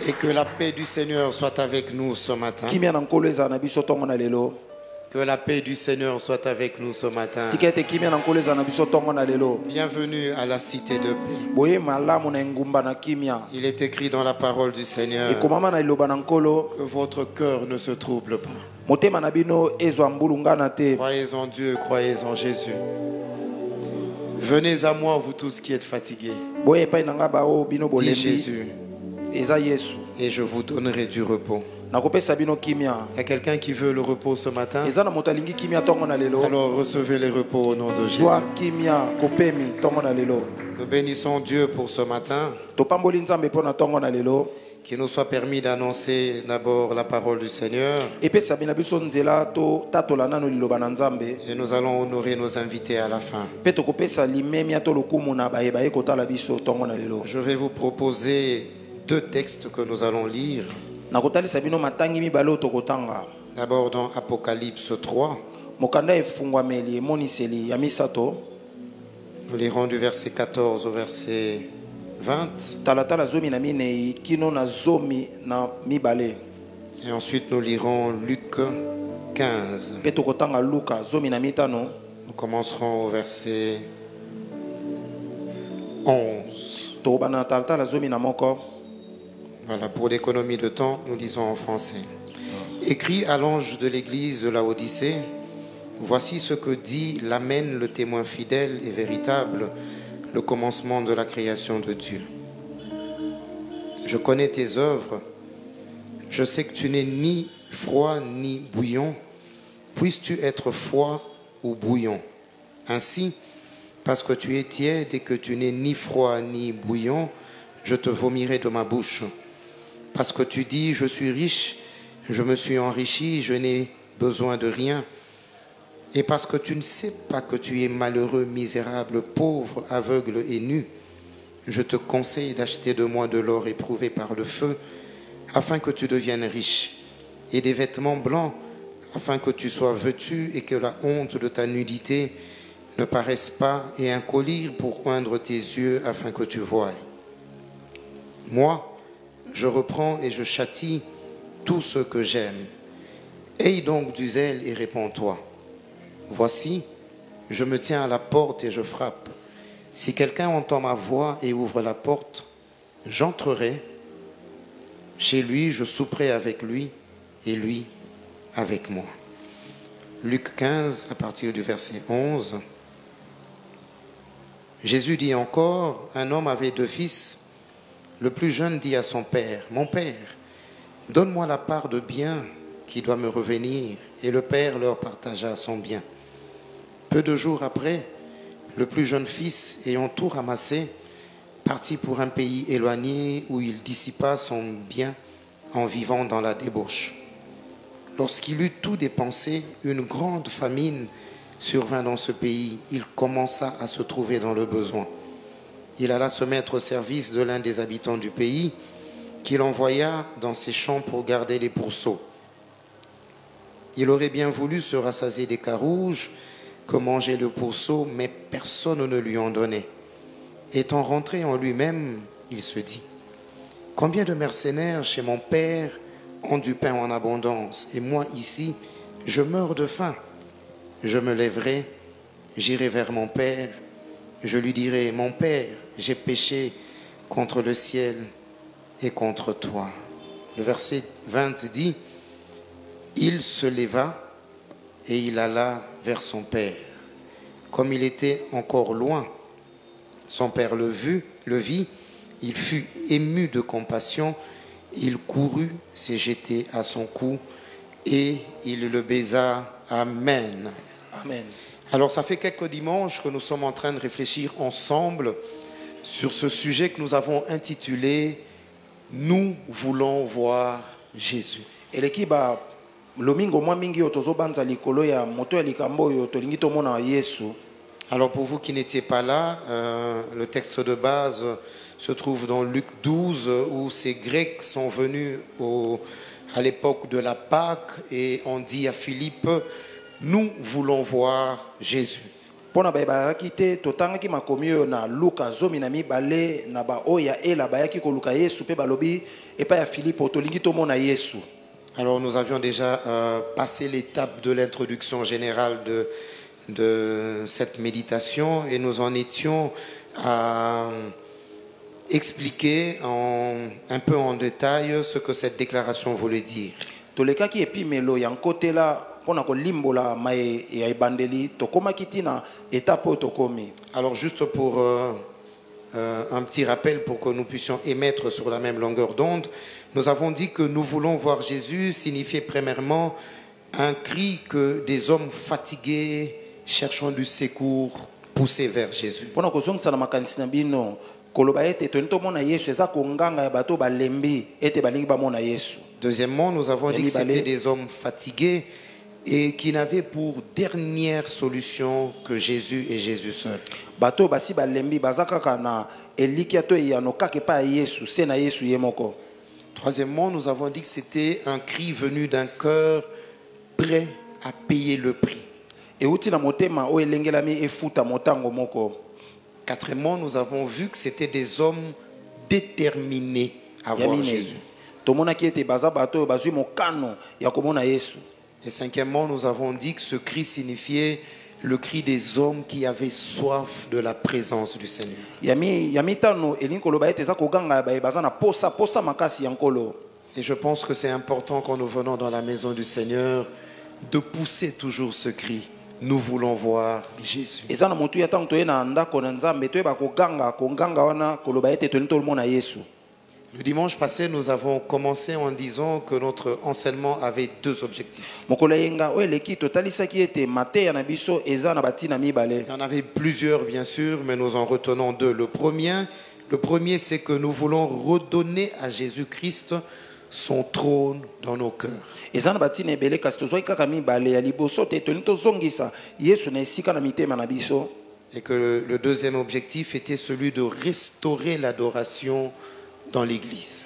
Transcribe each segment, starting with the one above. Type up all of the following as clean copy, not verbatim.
Et que la paix du Seigneur soit avec nous ce matin. Que la paix du Seigneur soit avec nous ce matin. Bienvenue à la cité de paix. Il est écrit dans la parole du Seigneur que votre cœur ne se trouble pas. Croyez en Dieu, croyez en Jésus. Venez à moi, vous tous qui êtes fatigués. Dit Jésus. Et je vous donnerai du repos. Il y a quelqu'un qui veut le repos ce matin? Alors recevez le repos au nom de Jésus. Nous bénissons Dieu pour ce matin. Qu'il nous soit permis d'annoncer d'abord la parole du Seigneur. Et nous allons honorer nos invités à la fin. Je vais vous proposer deux textes que nous allons lire. D'abord dans Apocalypse 3. Nous lirons du verset 14 au verset 20. Et ensuite nous lirons Luc 15. Nous commencerons au verset 11. Voilà, pour l'économie de temps, nous lisons en français. Écrit à l'ange de l'église de Laodicée, voici ce que dit l'Amen, le témoin fidèle et véritable, le commencement de la création de Dieu. Je connais tes œuvres, je sais que tu n'es ni froid ni bouillon. Puisses-tu être froid ou bouillon? Ainsi, parce que tu es tiède et que tu n'es ni froid ni bouillon, je te vomirai de ma bouche. Parce que tu dis, je suis riche, je me suis enrichi, je n'ai besoin de rien. Et parce que tu ne sais pas que tu es malheureux, misérable, pauvre, aveugle et nu, je te conseille d'acheter de moi de l'or éprouvé par le feu, afin que tu deviennes riche, et des vêtements blancs, afin que tu sois vêtu et que la honte de ta nudité ne paraisse pas, et un collier pour oindre tes yeux, afin que tu voies. Moi, je reprends et je châtie tout ce que j'aime. Aie donc du zèle et réponds-toi. Voici, je me tiens à la porte et je frappe. Si quelqu'un entend ma voix et ouvre la porte, j'entrerai chez lui, je souperai avec lui et lui avec moi. Luc 15, à partir du verset 11. Jésus dit encore, un homme avait 2 fils. Le plus jeune dit à son père, « Mon père, donne-moi la part de bien qui doit me revenir. » Et le père leur partagea son bien. Peu de jours après, le plus jeune fils, ayant tout ramassé, partit pour un pays éloigné où il dissipa son bien en vivant dans la débauche. Lorsqu'il eut tout dépensé, une grande famine survint dans ce pays. Il commença à se trouver dans le besoin. Il alla se mettre au service de l'un des habitants du pays, qu'il envoya dans ses champs pour garder les pourceaux. Il aurait bien voulu se rassasier des carouges que mangeait le pourceau, mais personne ne lui en donnait. Étant rentré en lui-même, il se dit, « Combien de mercenaires chez mon père ont du pain en abondance, et moi ici, je meurs de faim. Je me lèverai, j'irai vers mon père, je lui dirai, mon père, j'ai péché contre le ciel et contre toi. » Le verset 20 dit, il se leva et il alla vers son père. Comme il était encore loin, son père le vit, il fut ému de compassion, il courut, s'est jeté à son cou et il le baisa. Amen. Amen. Alors ça fait quelques dimanches que nous sommes en train de réfléchir ensemble sur ce sujet que nous avons intitulé « Nous voulons voir Jésus ». Alors pour vous qui n'étiez pas là, le texte de base se trouve dans Luc 12 où ces Grecs sont venus à l'époque de la Pâque et on dit à Philippe, nous voulons voir Jésus. pona bayaki te totangaki makomi oyo na Luka 12 na ba oya ela bayaki koluka Yesu pe balobi epa ya Philippe tolingi tomona Yesu. Alors nous avions déjà passé l'étape de l'introduction générale de cette méditation et nous en étions à expliquer un peu en détail ce que cette déclaration voulait dire. Tolekaki epimelo ya nkotela pona kolimbola mai ya ebandeli tokomaki tina étape tokomi. Alors juste pour un petit rappel pour que nous puissions émettre sur la même longueur d'onde, nous avons dit que nous voulons voir Jésus signifier premièrement un cri que des hommes fatigués cherchant du secours poussés vers Jésus. Pona kozongisa na makanisi na bino koloba ete tonito mona Yesu eza konganga ya bato balembi ete balingi bamona Yesu. Deuxièmement, nous avons dit que c'était des hommes fatigués et qui n'avaient pour dernière solution que Jésus et Jésus seul. Bato basi balembi bazaka na elikia to ya no kake pa Yesu se na Yesu yemoko. Troisièmement, nous avons dit que c'était un cri venu d'un cœur prêt à payer le prix. E uti na motema o elengelami efuta motango moko. Quatrièmement, nous avons vu que c'était des hommes déterminés à voir Jésus. Et cinquièmement, nous avons dit que ce cri signifiait le cri des hommes qui avaient soif de la présence du Seigneur. Et je pense que c'est important quand nous venons dans la maison du Seigneur de pousser toujours ce cri. Nous voulons voir Jésus. Le dimanche passé, nous avons commencé en disant que notre enseignement avait deux objectifs. Il y en avait plusieurs, bien sûr, mais nous en retenons deux. Le premier, c'est que nous voulons redonner à Jésus-Christ son trône dans nos cœurs. Et que le deuxième objectif était celui de restaurer l'adoration dans l'église.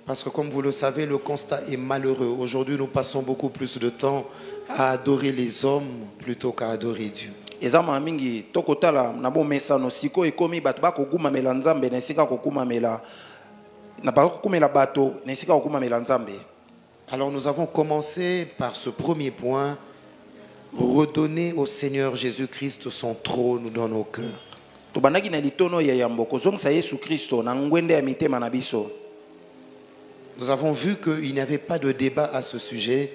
Parce que comme vous le savez, le constat est malheureux. Aujourd'hui, nous passons beaucoup plus de temps à adorer les hommes plutôt qu'à adorer Dieu. Alors nous avons commencé par ce premier point, redonner au Seigneur Jésus-Christ son trône dans nos cœurs. Nous avons vu qu'il n'y avait pas de débat à ce sujet.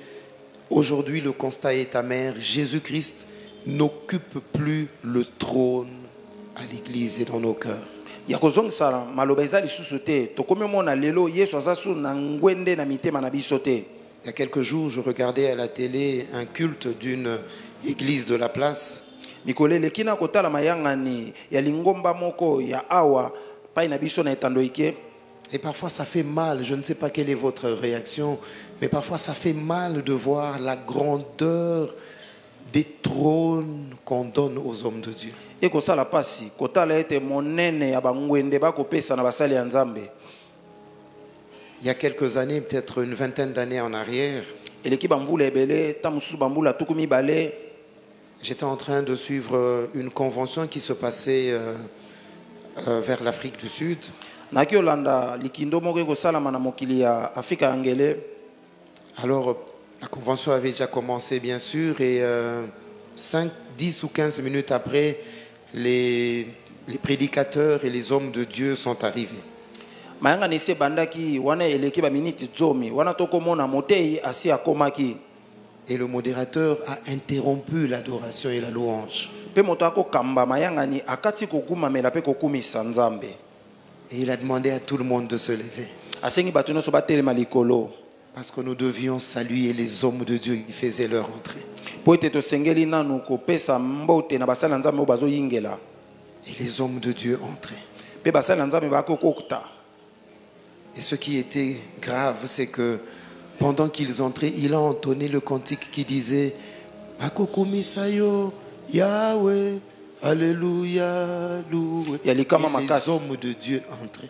Aujourd'hui, le constat est amer. Jésus-Christ n'occupe plus le trône à l'église et dans nos cœurs. Il y a quelques jours, je regardais à la télé un culte d'une église de la place. Et parfois ça fait mal, je ne sais pas quelle est votre réaction, mais parfois ça fait mal de voir la grandeur des trônes qu'on donne aux hommes de Dieu. Il y a quelques années, peut-être une vingtaine d'années en arrière, j'étais en train de suivre une convention qui se passait vers l'Afrique du Sud. Alors, la convention avait déjà commencé, bien sûr, et 5, 10 ou 15 minutes après, les prédicateurs et les hommes de Dieu sont arrivés. Et le modérateur a interrompu l'adoration et la louange. Et il a demandé à tout le monde de se lever. Parce que nous devions saluer les hommes de Dieu qui faisaient leur entrée. Et les hommes de Dieu entraient. Et ce qui était grave, c'est que pendant qu'ils entraient, il a entonné le cantique qui disait Makokumisayo, Yahweh, Alléluia, loué. Et les hommes de Dieu entraient.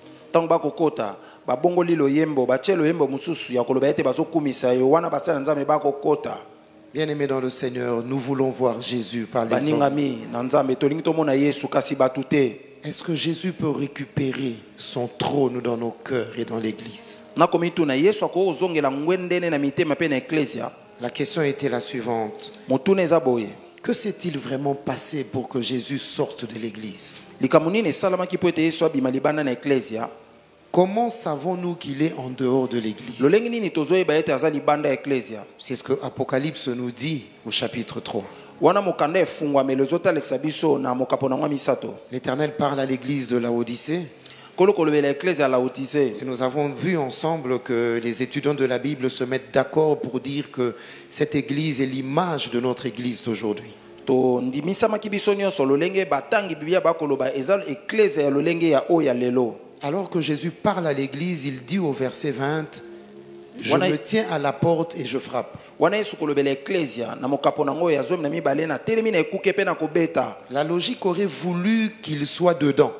Bien-aimés dans le Seigneur, nous voulons voir Jésus par les hommes. baningami na nzambe tolingi tomona Yesu kasi batu te. Est-ce que Jésus peut récupérer son trône dans nos cœurs et dans l'Église? Nakomi tu na Yesu ako ozongela ngwendene na mitema pe na ecclesia. La question était la suivante. Motuna eza boye. Que s'est-il vraiment passé pour que Jésus sorte de l'Église? Likambo nini esalamaki po ete Yesu abima libanda na ecclesia? Comment savons-nous qu'il est en dehors de l'Église? Lolenge nini tozoyeba ete aza libanda ya ecclesia? C'est ce que Apocalypse nous dit au chapitre 3. Wana mokanda efungwamela ezotalisa biso na mokapo na ngwa misato. L'Éternel parle à l'Église de Laodicée. Kolo kolobela ecclesia ya Laodicée. Et nous avons vu ensemble que les étudiants de la Bible se mettent d'accord pour dire que cette Église est l'image de notre Église d'aujourd'hui. To ndimisamaki biso nyonso lolenge batangi biblia bakoloba eza ecclesia ya lolenge ya oya lelo. Alors que Jésus parle à l'Église, il dit au verset 20, je me tiens à la porte et je frappe. Wana Yesu kolobela ecclesia na mokapo nango ya zomi na mibale na telemi na ekuke pe na kobeta. La logique aurait voulu qu'il soit dedans.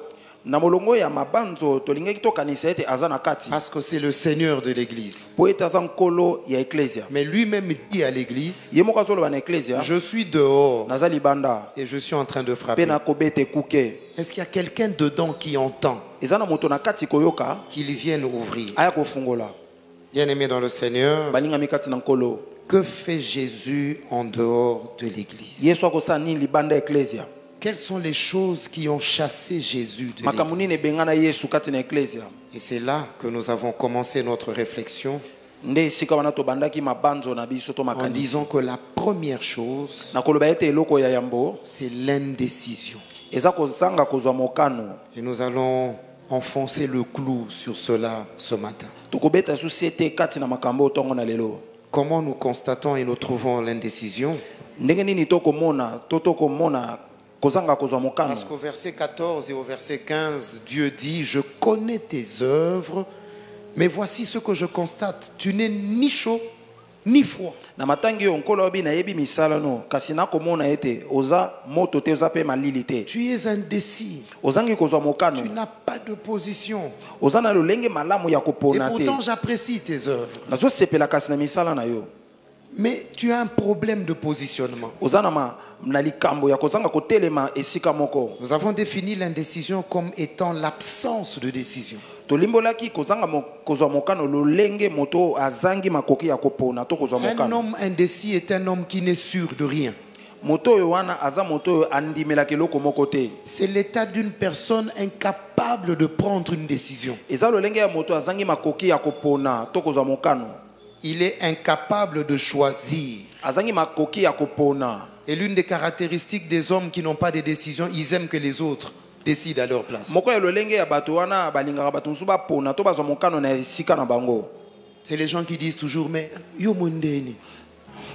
Na molongo ya mabanzo tolingaki tokanisa ete aza na kati. Parce que c'est le Seigneur de l'Église. Po ete aza nkolo ya ecclesia. Mais lui-même dit à l'Église, Ye moko azoloba na ecclesia. je suis dehors Naza libanda. et je suis en train de Pe frapper. na kobeta ekuke. Est-ce qu'il y a quelqu'un dedans qui entend Eza na moto na kati koyoka. qu'il vienne ouvrir? Aya kofungola. Bien-aimé dans le Seigneur, Balinga mikati na nkolo. que fait Jésus en dehors de l'Église? Yesu akosa nini libanda ecclesia? Quelles sont les choses qui ont chassé Jésus de Makambo nini l'Église? ebengana Yesu kati na ecclesia? Et c'est là que nous avons commencé notre réflexion Nde esika wana tobandaki mabanzo na biso to en makanisi. disant que la première chose, Na koloba ete eloko ya yambo c'est l'indécision. eza kozanga kozwa mokano. Et nous allons enfoncer le clou sur cela ce matin. Tokobeta société kati na makambo tongo na lelo. Comment nous constatons et nous trouvons l'indécision? Ndenge nini tokomona to tokomona kozanga kozwa mokano? Parce qu'au verset 14 et au verset 15, Dieu dit, je connais tes œuvres, mais voici ce que je constate. Tu n'es ni chaud, ni froid. Na matangi yo nkolo obi na yebi misala no kasi na komona ete oza moto te oza pe malili te. Tu es indécis. Ozangi kozwa mokano. Tu n'as pas de position. Oza na lolenge malamu ya Et kopona te. pourtant, j'apprécie tes œuvres. Nazo sepela kasi na misala na yo. Mais tu as un problème de positionnement. Oza na likambo ya kozanga kotelema esika moko. Nous avons défini l'indécision comme étant l'absence de décision. Tolimbolaki kozanga kozwa mokano lolenge moto azangi makoki ya kopona to kozwa Un mokano. homme indécis est un homme qui n'est sûr de rien. Moto oyo wana aza moto oyo andimelaki eloko moko te. C'est l'état d'une personne incapable de prendre une décision. Eza lolenge ya moto azangi makoki ya kopona to kozwa mokano. Il est incapable de choisir. Azangi makoki ya kopona. Et l'une des caractéristiques des hommes qui n'ont pas de décision, ils aiment que les autres décident à leur place. Moko ya lolenge ya bato wana balingaka bato mosusu bapona to bazwa mokano na esika na bango. C'est les gens qui disent toujours, mais yo mondeni.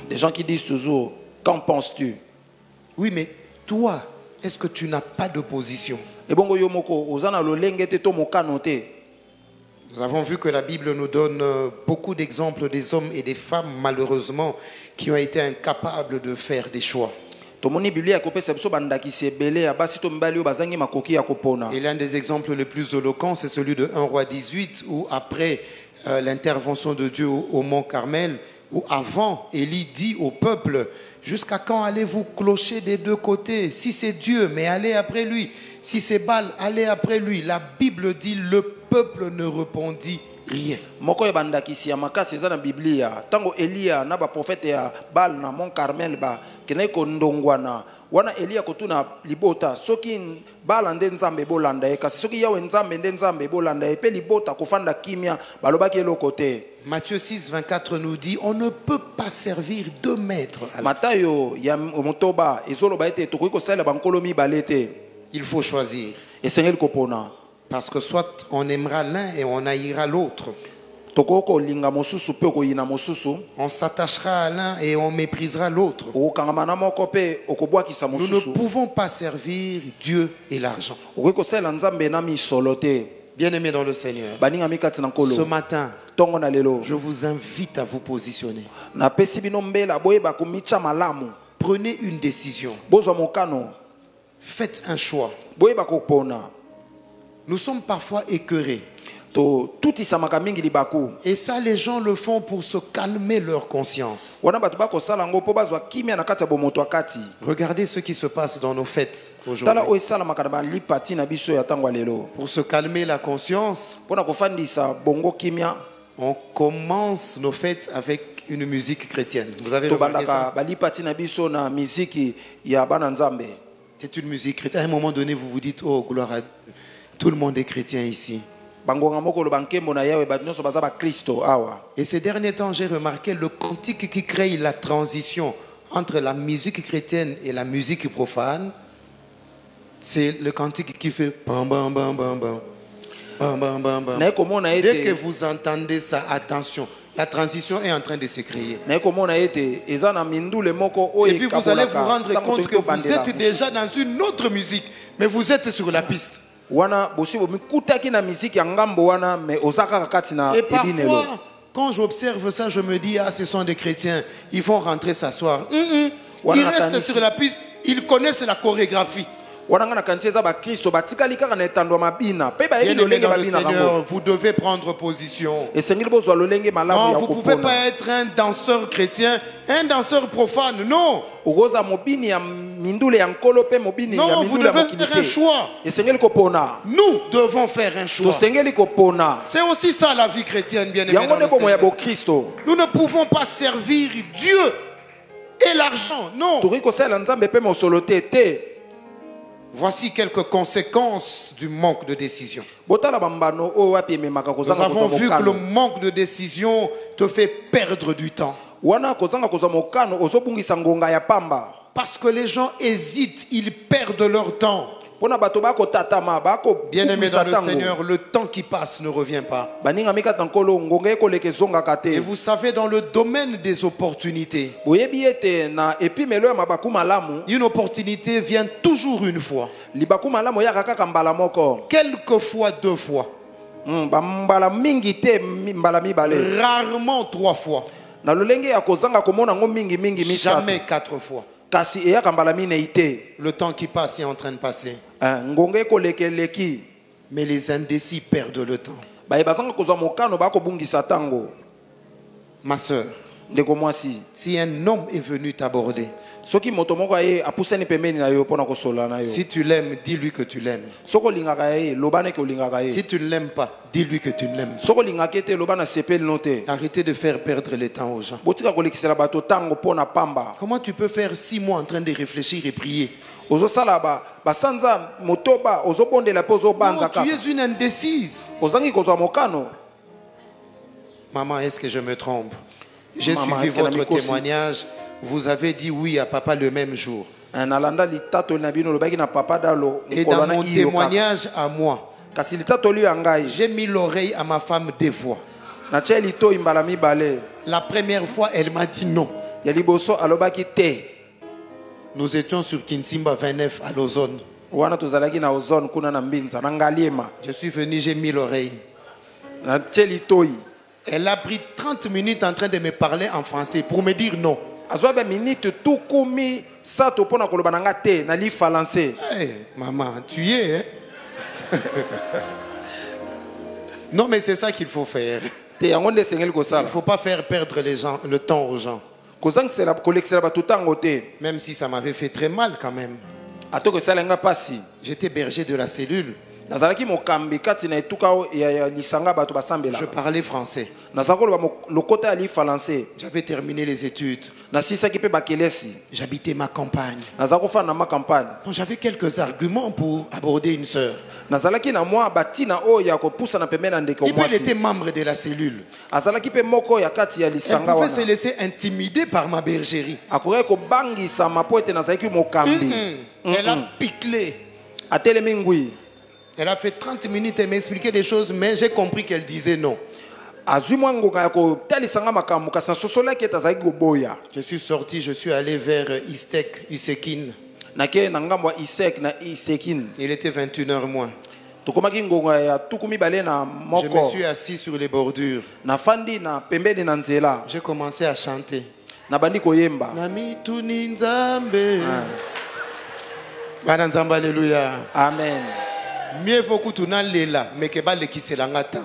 Des gens qui disent toujours, qu'en penses-tu? Oui, mais toi, est-ce que tu n'as pas de position? Et bongo yo moko ozana lolenge te to mokano te. Nous avons vu que la Bible nous donne beaucoup d'exemples des hommes et des femmes, malheureusement, qui ont été incapables de faire des choix. Tomoni Biblia ekopesa biso bandakisi ebele ya basi to mibali oyo bazangi makoki ya kopona. Et l'un des exemples les plus éloquents, c'est celui de 1 Roi 18, où après l'intervention de Dieu au mont Carmel, où avant, Élie dit au peuple, jusqu'à quand allez-vous clocher des deux côtés? Si c'est Dieu, mais allez après lui. Si c'est Baal, allez après lui. La Bible dit, le peuple ne répondit rien. Moko ya bandakisi ya makasi eza na Biblia. Tango Elia na ba prophète ya Baal na Mont Carmel ba kenai ko ndongwana. Wana Elia kotuna libota soki Baal nde nzambe bolanda ye kasi soki yawe nzambe nde nzambe bolanda ye pe libota kofanda kimia balobaki eloko te. Matthieu 6, 24 nous dit, on ne peut pas servir deux maîtres. Matayo ya motoba ezoloba ete tokoki kosala bankolo mibale te. Il faut choisir. Esengeli kopona. Parce que soit on aimera l'un et on haïra l'autre. On s'attachera à l'un et on méprisera l'autre. Nous ne pouvons pas servir Dieu et l'argent. Bien-aimés dans le Seigneur, ce matin, je vous invite à vous positionner. Prenez une décision. Faites un choix. Nous sommes parfois écœurés. to tutisamaka mingi libaku. Et ça, les gens le font pour se calmer leur conscience. Wana bato bakosala ngo po bazwa kimia na kati ya bomoto akati. Regardez ce qui se passe dans nos fêtes Tala aujourd'hui. o esalamaka na balipati na biso ya ntango ya lelo. Pour se calmer la conscience, Mpona kofandisa bongo kimia, on commence nos fêtes avec une musique chrétienne. Vous avez remarqué tobandaka ça? balipati na biso na miziki ya bana nzambe. C'est une musique chrétienne. À un moment donné, vous vous dites, oh, gloire à Dieu. Tout le monde est chrétien ici. Bangonga moko lo bankembo na yawe bato nyonso baza ba Kristo awa. Et ces derniers temps, j'ai remarqué le cantique qui crée la transition entre la musique chrétienne et la musique profane. C'est le cantique qui fait bam bam bam bam bam. Bam bam bam bam. Na komona Dès que ete vous entendez ça, attention, la transition est en train de se créer. na komona ete eza na mindule moko oyo Et puis vous allez vous rendre ntango compte que tokoki vous kobandela. êtes déjà dans une autre musique, mais vous êtes sur la piste. Wana bosi bomikutaki na miziki ya ngambo wana me ozaka kati na Et ebinelo. parfois, quand j'observe ça, je me dis, ah, ce sont des chrétiens, ils vont rentrer s'asseoir. Ils restent sur la piste, ils connaissent la chorégraphie. Wana ngana kanisi eza ba Kristo batikali kaka na etando mabina pe ba yeli Bien-aimés lolenge dans le babina kango. Seigneur, vous devez prendre position. Esengeli bozwa lolenge malamu Non, ya vous ne pouvez kopona. pas être un danseur chrétien, un danseur profane. Non, Ogoza mobini ya mindule ya nkolo pe mobini ya non, vous mindule ya devez mokili faire un te. choix. Esengeli kopona. Nous devons faire un choix. Tosengeli kopona. C'est aussi ça la vie chrétienne, bien-aimés dans Yango le ne bomo ya Seigneur. bo Kristo. Nous ne pouvons pas servir Dieu et l'argent. Non. Tokoki kosala nzambe pe mosolo te te. Voici quelques conséquences du manque de décision. Botala bambano o wapi ememaka Nous kozanga avons kozwa vu que le mokano. manque de décision te fait perdre du temps. Wana kozanga kozwa mokano ozobungisa ngonga ya pamba. Parce que les gens hésitent, ils perdent leur temps. Pona bato bako tatama bako Bien-aimés dans le tango. Seigneur, le temps qui passe ne revient pas. Baninga mika tankolo ngonga ekoleke zonga Et kate. vous savez, dans le domaine des opportunités, Boyebi ete na epimelo ya mabaku malamu. une opportunité vient toujours une fois. Libaku malamu ya kaka mbala moko. Quelquefois deux fois. Mbala mingi te mbala mibale. Rarement trois fois. Na lolenge ya kozanga komona ngo mingi mingi misato. Jamais quatre fois. Kasi eyaka mbala mine ite. Le temps qui passe est en train de passer. Ngonga ekoleke leki. Mais les indécis perdent le temps. Baye bazanga kozwa mokano bako bungisa tango. Ma sœur, Ndeko mwasi. si un homme est venu t'aborder, Soki moto moko ye apusani pembeni na yo pona kosola na yo. si tu l'aimes, dis-lui que tu l'aimes. Soko lingaka ye lobane ke lingaka ye. Si tu ne l'aimes pas, dis-lui que tu ne l'aimes pas. Soko lingaka te lobana sepeli no te. Arrêtez de faire perdre le temps aux gens. Botika kolekisela bato tango pona pamba. Comment tu peux faire 6 mois en train de réfléchir et prier? Ozo sala ba sanza motoba ozo bondela pe ozo Non, banza tu kaka. es une indécise. Ozangi kozwa mokano. Maman, est-ce que je me trompe? J'ai Maman, suivi est-ce qu'elle a votre mis aussi? témoignage. Vous avez dit oui à papa le même jour. Nalanda litato na bino lobaki na papa dalo. Et dans mon témoignage à moi, Kasi litato li yangai. j'ai mis l'oreille à ma femme 2 fois. Na che lito imbala mibale. La première fois, elle m'a dit non. Ya liboso alobaki te. Nous étions sur Kinsimba 29 à l'Ozone. Wana tozalaki na ozone kuna na mbinza na ngaliema. Je suis venu, j'ai mis l'oreille. Na che litoi. Elle a pris 30 minutes en train de me parler en français pour me dire non. Azwa ba minute tukumi sato pona koloba nanga te na li français. Hey, maman, tu y es, hein? Non, mais c'est ça qu'il faut faire. Te yango nde sengeli Il ne kosala. faut pas faire perdre les gens, le temps aux gens. Kozangisela kolekisela bato tango te. Même si ça m'avait fait très mal quand même. Atoko salenga pasi. J'étais berger de la cellule. Nazalaki mokambi kati na etuka ya lisanga bato basambela. Je parlais français. Nazako lokota ya li français. J'avais terminé les études. Nasisaki pe bakelesi. J'habitais ma campagne. Nazako fa na ma campagne. Donc j'avais quelques arguments pour aborder une sœur. Nazalaki na mwa batina o ya kopusa na pembeni na ndeko Et puis elle mwasi. était membre de la cellule. Azalaki pe moko ya kati ya Elle lisanga pouvait se wana. laisser intimider par ma bergerie. Akoki kobangisa mapo ete nazalaki mokambi. Elle a piclé. Atelemi ngui. Elle a fait 30 minutes, elle m'expliquait des choses, mais j'ai compris qu'elle disait non. Azwi mwa ngoka ya kotalisanga makambo kasi nasosolaki ete azalaki koboya. Je suis sorti, je suis allé vers Usekine. Nake na ngambo ya Isek na Isekin. Il était 21h moins. Tokomaki ngonga ya tuku mibale na Je me moko. suis assis sur les bordures. Nafandi na pembeni na nzela. J'ai commencé à chanter. Nabandi koyemba. Nami tuni nzambe. Bana nzambe, alléluia. Amen. Mieux vaut que tu n'as lela, mais que ba le kiselanga ta.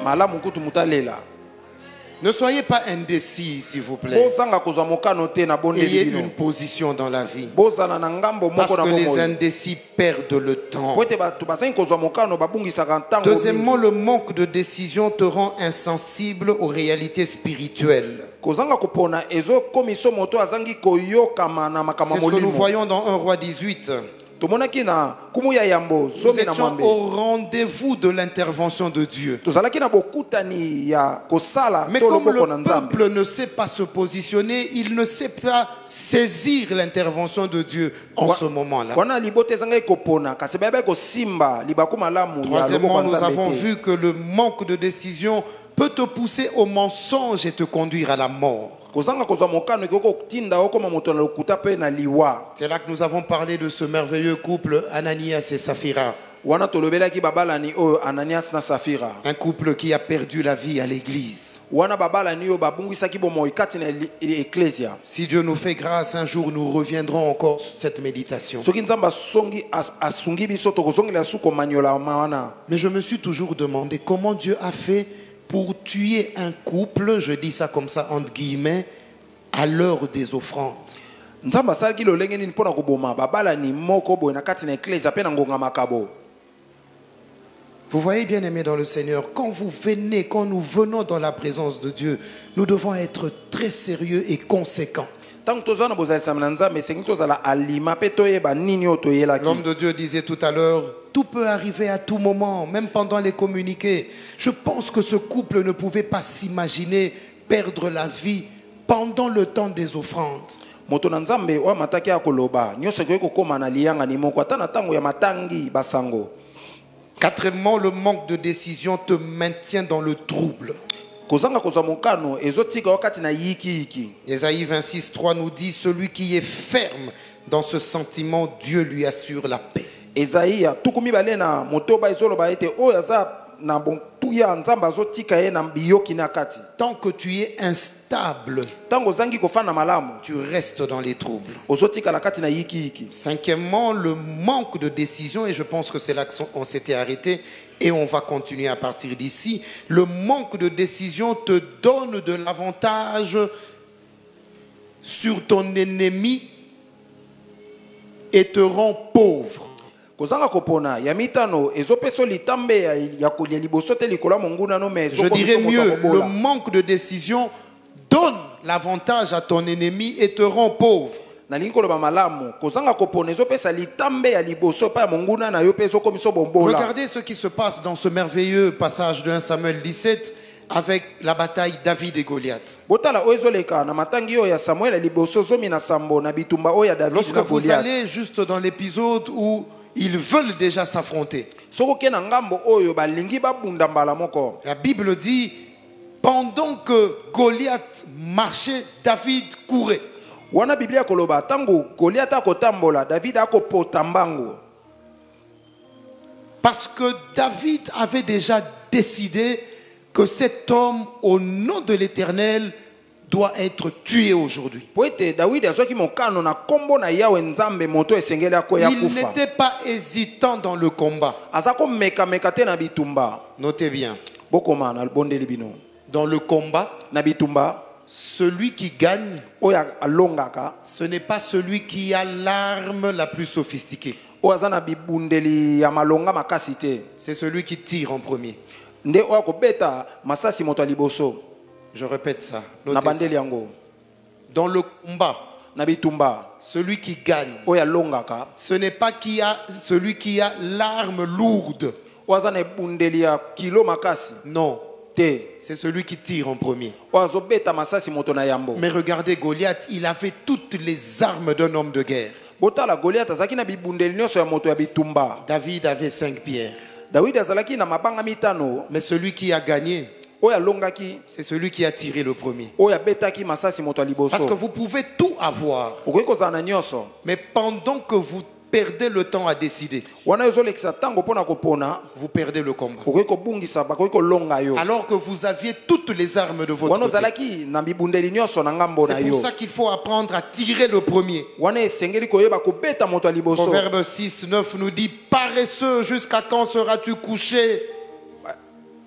malamu kutu mutalela. Ne soyez pas indécis, s'il vous plaît. Ayez une position dans la vie. Parce que les indécis perdent le temps. Deuxièmement, le manque de décision te rend insensible aux réalités spirituelles. C'est ce que nous voyons dans 1 Roi 18. Nous étions au rendez-vous de l'intervention de Dieu. Mais comme le peuple ne sait pas se positionner, il ne sait pas saisir l'intervention de Dieu en ce moment-là. Troisièmement, nous avons vu que le manque de décision peut te pousser au mensonge et te conduire à la mort. C'est là que nous avons parlé de ce merveilleux couple Ananias et Saphira. Un couple qui a perdu la vie à l'église. Si Dieu nous fait grâce, un jour nous reviendrons encore sur cette méditation. Mais je me suis toujours demandé comment Dieu a fait pour tuer un couple, je dis ça comme ça entre guillemets, à l'heure des offrandes. Vous voyez, bien aimés dans le Seigneur, quand nous venons dans la présence de Dieu, nous devons être très sérieux et conséquents. L'homme de Dieu disait tout à l'heure, tout peut arriver à tout moment, même pendant les communiqués. Je pense que ce couple ne pouvait pas s'imaginer perdre la vie pendant le temps des offrandes. Quatrièmement, le manque de décision te maintient dans le trouble. Ésaïe 26:3 nous dit, celui qui est ferme dans ce sentiment, Dieu lui assure la paix. Tant que tu es instable, tu restes dans les troubles. Cinquièmement, le manque de décision, et je pense que c'est là qu'on s'était arrêté, et on va continuer à partir d'ici. Le manque de décision te donne de l'avantage sur ton ennemi et te rend pauvre. Je dirais mieux, le manque de décision donne l'avantage à ton ennemi et te rend pauvre. Regardez ce qui se passe dans ce merveilleux passage de 1 Samuel 17 avec la bataille David et Goliath. Lorsque vous allez juste dans l'épisode où ils veulent déjà s'affronter, la Bible dit, pendant que Goliath marchait, David courait. Parce que David avait déjà décidé que cet homme, au nom de l'Éternel, doit être tué aujourd'hui. Il n'était pas hésitant dans le combat. Notez bien. Dans le combat, celui qui gagne, ce n'est pas celui qui a l'arme la plus sophistiquée. C'est celui qui tire en premier. Je répète ça. Notez ça. Dans le combat, celui qui gagne, ce n'est pas celui qui a l'arme lourde. Non. C'est celui qui tire en premier. Mais regardez Goliath, il avait toutes les armes d'un homme de guerre. David avait 5 pierres. Mais celui qui a gagné, c'est celui qui a tiré le premier. Parce que vous pouvez tout avoir, mais pendant que vous perdez le temps à décider, vous perdez le combat. Alors que vous aviez toutes les armes de votre côté. C'est pour ça qu'il faut apprendre à tirer le premier. Proverbe 6:9 nous dit, paresseux, jusqu'à quand seras-tu couché?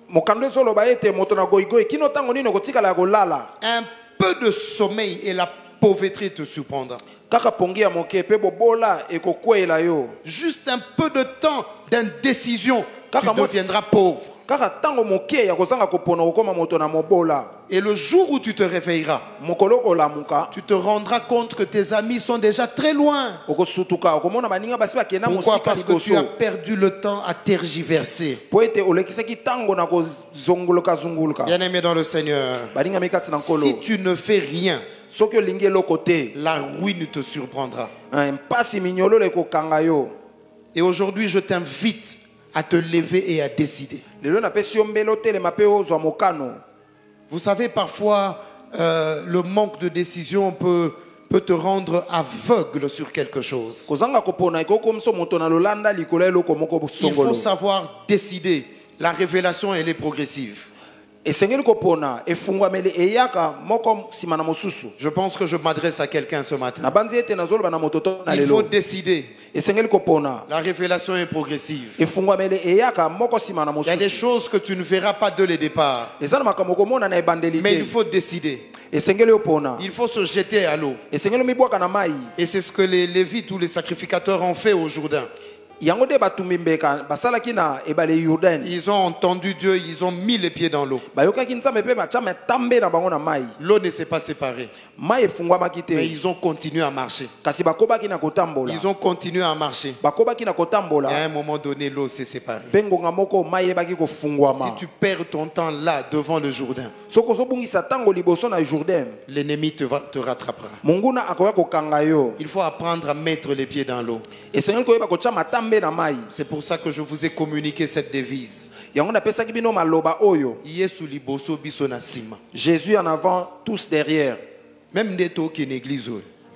mokando ezoloba ete moto na goigoyi kino ntango nini okotikala ya kolala. Un peu de sommeil et la pauvreté te surprendra. Kaka pongi ya moke pe bobola ekokwela yo. Juste un peu de temps d'indécision, tu Kaka deviendras pauvre. Kaka tango moke ya kozanga kopona kokoma moto na mobola. Et le jour où tu te réveilleras, Mokolo olamuka. tu te rendras compte que tes amis sont déjà très loin. Okosutuka okomona baninga basi bakena Pourquoi? mosika Parce que tu as liboso. perdu le temps à tergiverser. Po ete olekisaki tango na kozongoloka zunguluka. Bien-aimé dans le Seigneur, Baninga mikati na nkolo. si tu ne fais rien, Soki olingi eloko te, la ruine te surprendra. mpasi minyololo ekokanga yo. Et aujourd'hui, je t'invite à te lever et à décider. Lelo napesi yo mbelo telema pe ozwa mokano. Vous savez, parfois, le manque de décision peut te rendre aveugle sur quelque chose. Kozanga kopona ekokomso moto na lolanda likolo eloko moko Il faut songolo. savoir décider. La révélation, elle est progressive. Esengeli kopona efungwameli eyaka moko sima na mosusu. Je pense que je m'adresse à quelqu'un ce matin. Na banzi ete nazoloba na moto to na Il faut lelo. décider. Esengeli kopona La révélation est progressive. efungwameli eyaka moko sima na Il y a des mosusu. choses que tu ne verras pas dès le départ. Eza na makambo komona na ebandeli Mais il te. faut décider. Esengeli opona. Il faut se jeter à l'eau. Esengeli mibwaka na mai. Et c'est ce que les Lévites ou les sacrificateurs ont fait au Jourdain. Yango de batumbi mbeka basalaki na ebale Jourdain. Ils ont entendu Dieu, ils ont mis les pieds dans l'eau. Bayokaki nzambe pe bacha metambe na bango na mai. L'eau ne s'est pas séparée. Mai efungwamaki Mais te. ils ont continué à marcher. Kasi bakobaki na kotambola. Ils ont continué à marcher. Bakobaki na Et à kotambola. un moment donné, l'eau s'est séparée. Pengonga moko mai ebaki Si kofungwama. tu perds ton temps là, devant le Jourdain, Soko zobungisa tango liboso na Jourdain. l'ennemi te rattrapera. Munguna akoya kokanga yo. Il faut apprendre à mettre les pieds dans l'eau. Esengeli koyeba kocha matambe na mai. C'est pour ça que je vous ai communiqué cette devise. Yango napesaki bino maloba oyo. Yesu liboso biso na sima. Jésus en avant, tous derrière. Même ndeto qui est une église.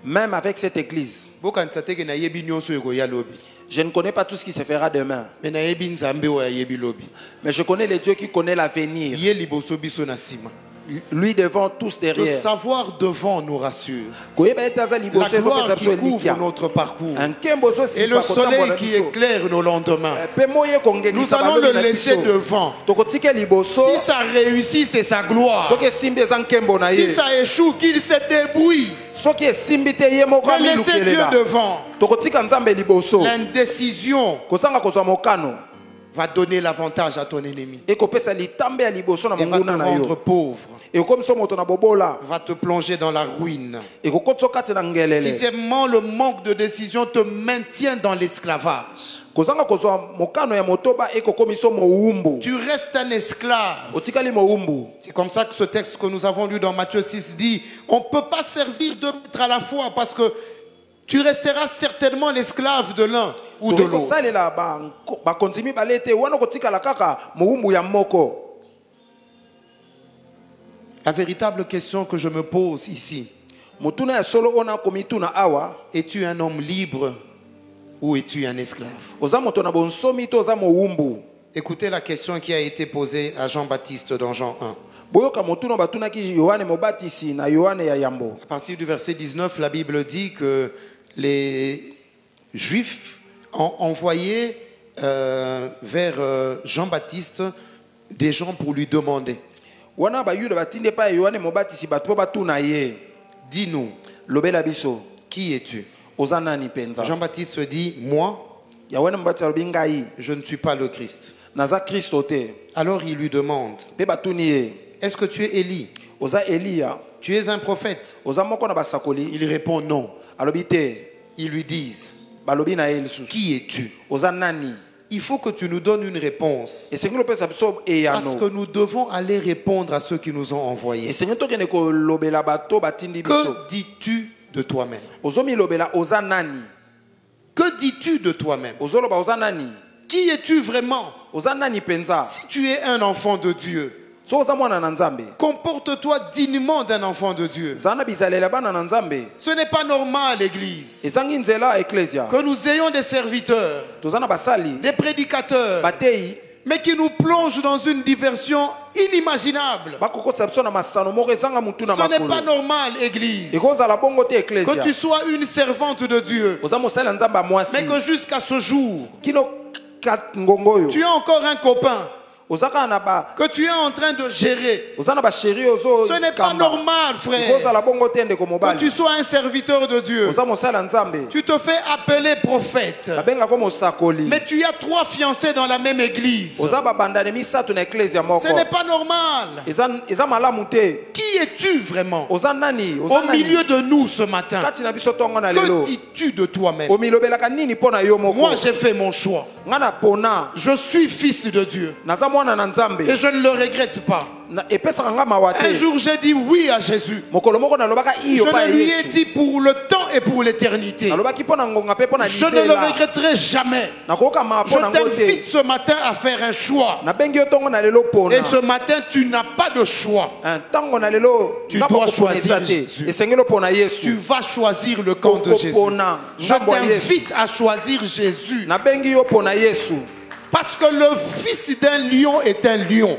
Même avec cette église. Bokanisa teke na yebi nyonso ekoya lobi. Je ne connais pas tout ce qui se fera demain. Mais na yebi nzambe wa yebi lobi. Mais je connais le Dieu qui connaît l'avenir. Ye liboso biso na sima. Lui devant, tous Le derrière. savoir devant nous rassure. Koyeba ete aza La liboso gloire ezopesa qui biso couvre elikya. notre parcours. Nkembo Et le ozosipa soleil kotambola qui biso. éclaire nos lendemains. Pe moye Nous kongengisa allons le balobi na laisser biso. devant. Tokotika liboso. Si ça réussit, c'est sa gloire. Soki esimbi eza nkembo na Si ye. ça échoue, qu'il se débrouille. Soki esimbi te ye moko Mais laissez Dieu amilukelela. devant. Tokotika nzambe liboso. L'indécision Kozanga kozwa mokano. va donner l'avantage à ton ennemi. Ekopesa litambe ya liboso na Et va te monguna na rendre yo. pauvre. Ekokomisa moto na bobola. Va te plonger dans la ruine. Ekokotisa kati na ngelele. Sixièmement, le manque de décision te maintient dans l'esclavage. Kozanga kozwa mokano ya motoba ekokomisa mowumbu. Tu restes un esclave. Otikali mowumbu. C'est comme ça que ce texte que nous avons lu dans Matthieu 6 dit, on ne peut pas servir deux maîtres à la fois parce que tu resteras certainement l'esclave de l'un ou de l'autre. Kosalela ba konzimi balete wana kotikala kaka mowumbu ya moko. La véritable question que je me pose ici, Mutuna ya solo ona komituna awa. es-tu un homme libre ou es-tu un esclave? Oza moto na bonsomi to oza mowumbu. Écoutez la question qui a été posée à Jean-Baptiste dans Jean 1. Boyoka motuna batunaki Yohane mobatisi na Yohane ya yambo. À partir du verset 19, la Bible dit que les Juifs ont envoyé vers Jean-Baptiste des gens pour lui demander, Wana ba yuda batinde pa Yohane mobatisi batu batuna ye. dis-nous, Lobela biso. qui es-tu? Oza nani penza? Jean-Baptiste dit, moi, Yohane mobatisi lobingai. je ne suis pas le Christ. Naza Kristo te. Alors il lui demande, Pe batuni ye. est-ce que tu es Élie? Oza Elia. Tu es un prophète? Oza moko na basakoli. Il répond non. Alobi te. Ils lui disent, Balobi na ye lisusu. qui es-tu? Oza nani? Il faut que tu nous donnes une réponse. Et Seigneur pesa biso Parce que eyano. nous devons aller répondre à ceux qui nous ont envoyés. Et Seigneur tokene ko lobela bato batindi biso. Que dis-tu de toi-même? Ozomi lobela oza nani? Que dis-tu de toi-même? Ozoloba oza nani? Qui es-tu vraiment? Oza nani penza? Si tu es un enfant de Dieu, So oza mwana na nzambe. comporte-toi dignement d'un enfant de Dieu. Zana bizalela bana na nzambe. Ce n'est pas normal, l'Église, Ezangi nzela ecclesia. que nous ayons des serviteurs, Tozana basali. des prédicateurs, Batei. mais qui nous plongent dans une diversion inimaginable. Bakokotsa biso na masano moko ezanga mutu na Ce n'est pas makolo. normal, Église, Ekozala bongo te que ecclesia. tu sois une servante de Dieu, Oza mosala nzamba mwasi. mais que jusqu'à ce jour, Kino kat ngongoyo. tu es encore un copain, que tu es en train de gérer. Ce Ce n'est pas normal, frère. Que tu sois un serviteur de Dieu. Tu te fais appeler prophète. Mais tu as 3 fiancés dans la même église. Ce n'est pas normal. Qui es-tu vraiment? Au milieu de nous ce matin, que dis-tu de toi-même? Moi j'ai fait mon choix. Je suis fils de Dieu. Et je ne le regrette pas. Un jour j'ai dit oui à Jésus. Je lui ai dit pour le temps et pour l'éternité. Je ne le regretterai jamais. Je t'invite ce matin à faire un choix. Et ce matin tu n'as pas de choix. Tu dois choisir Jésus. Tu vas choisir le camp de Jésus. Je t'invite à choisir Jésus. Parce que le fils d'un lion est un lion.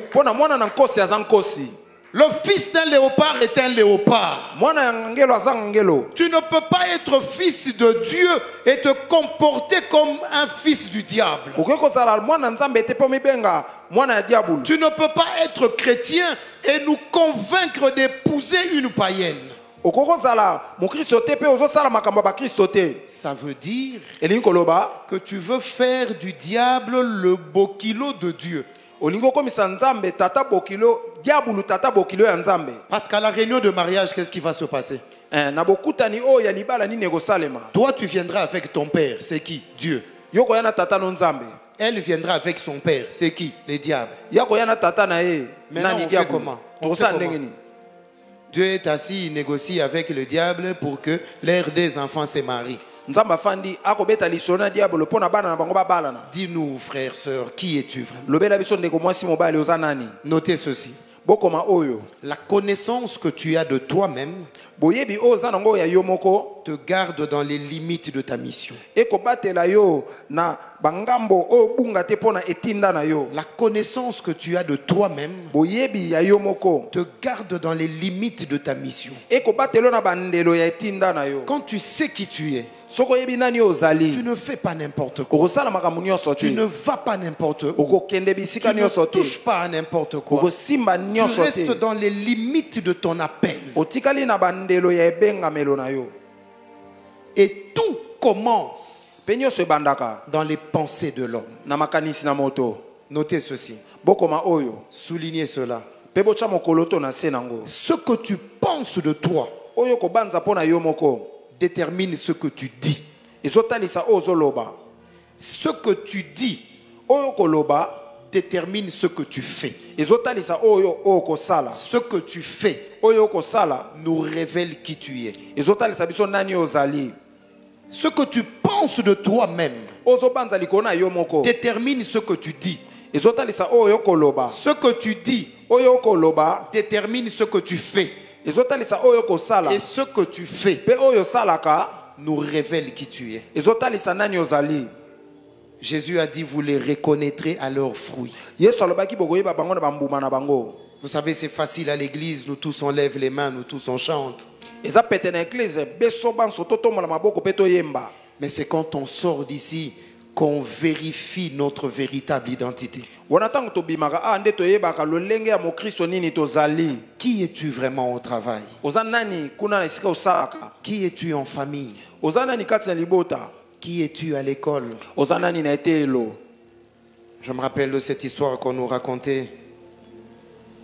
Le fils d'un léopard est un léopard. Tu ne peux pas être fils de Dieu et te comporter comme un fils du diable. Tu ne peux pas être chrétien et nous convaincre d'épouser une païenne. Ça veut dire que tu veux faire du diable le bokilo de Dieu. Parce qu'à la réunion de mariage, qu'est-ce qui va se passer? Toi, tu viendras avec ton père. C'est qui? Dieu. Elle viendra avec son père. C'est qui? Les diables. Maintenant, on fait comment? Dieu est assis, il négocie avec le diable pour que l'air des enfants se marie. Dis-nous, frères, sœurs, qui es-tu vraiment? Notez ceci. La connaissance que tu as de toi-même te garde dans les limites de ta mission. La connaissance que tu as de toi-même te garde dans les limites de ta mission. Quand tu sais qui tu es, tu ne fais pas n'importe quoi. Tu ne vas pas n'importe où. Tu ne touches pas à n'importe quoi. Tu restes dans les limites de ton appel. Et tout commence dans les pensées de l'homme. Notez ceci. Soulignez cela. Ce que tu penses de toi détermine ce que tu dis. Ce que tu dis détermine ce que tu fais. Ce que tu fais nous révèle qui tu es. Ce que tu penses de toi-même détermine ce que tu dis. Ce que tu dis détermine ce que tu fais. Et ce que tu fais nous révèle qui tu es. Jésus a dit, vous les reconnaîtrez à leurs fruits. Vous savez, c'est facile à l'église, nous tous on lève les mains, nous tous on chante. Mais c'est quand on sort d'ici qu'on vérifie notre véritable identité. Qui es-tu vraiment au travail? Qui es-tu en famille? Qui es-tu à l'école? Je me rappelle de cette histoire qu'on nous racontait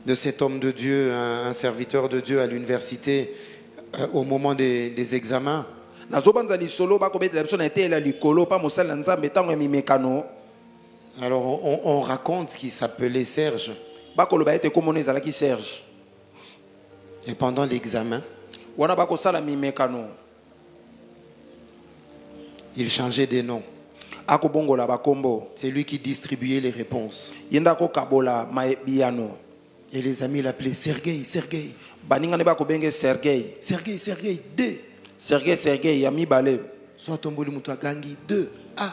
de cet homme de Dieu, un serviteur de Dieu à l'université au moment des examens. Alors on raconte qu'il s'appelait Serge. Et pendant l'examen, il changeait des noms. C'est lui qui distribuait les réponses. Et les amis l'appelaient Sergueï, Sergueï. Sergueï, Sergueï, 2. Sergueï, Yami Balé. Soit tomboli mutua gangi 2. A.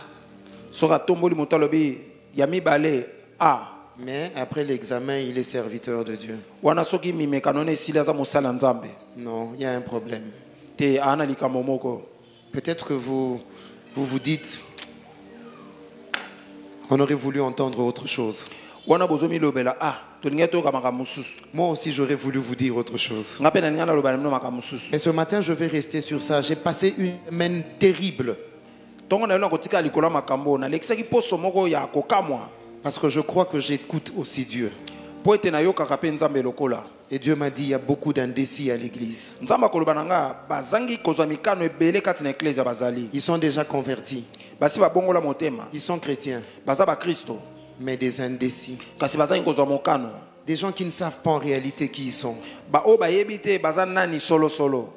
Sora tomboli mutua lobi Yami Balé. A. Mais après l'examen, il est serviteur de Dieu. Wana soki mi mekanone silaza musala nzambe. Non, il y a un problème. Te ana likamomoko. Peut-être que vous dites, On aurait voulu entendre autre chose. wana bozomi lobela tolinga to kamaka mususu Moi aussi, j'aurais voulu vous dire autre chose. ngape na ninga na lobela mino maka mususu Mais ce matin, je vais rester sur ça. J'ai passé une semaine terrible. tongo na yo na kotika likolo makambo na lekisaki poso moko ya kokamwa Parce que je crois que j'écoute aussi Dieu. po ete na yo kaka pe nzambe lokola Et Dieu m'a dit, il y a beaucoup d'indécis à l'église. nzambe akoloba na nga bazangi kozwa mikano ebele kati na eklezia bazali Ils sont déjà convertis. basi babongola motema Ils sont chrétiens, baza bakristo mais des indécis. kasi bazangi kozwa mokano Des gens qui ne savent pas en réalité qui ils sont. baoyo bayebi te baza nani solosolo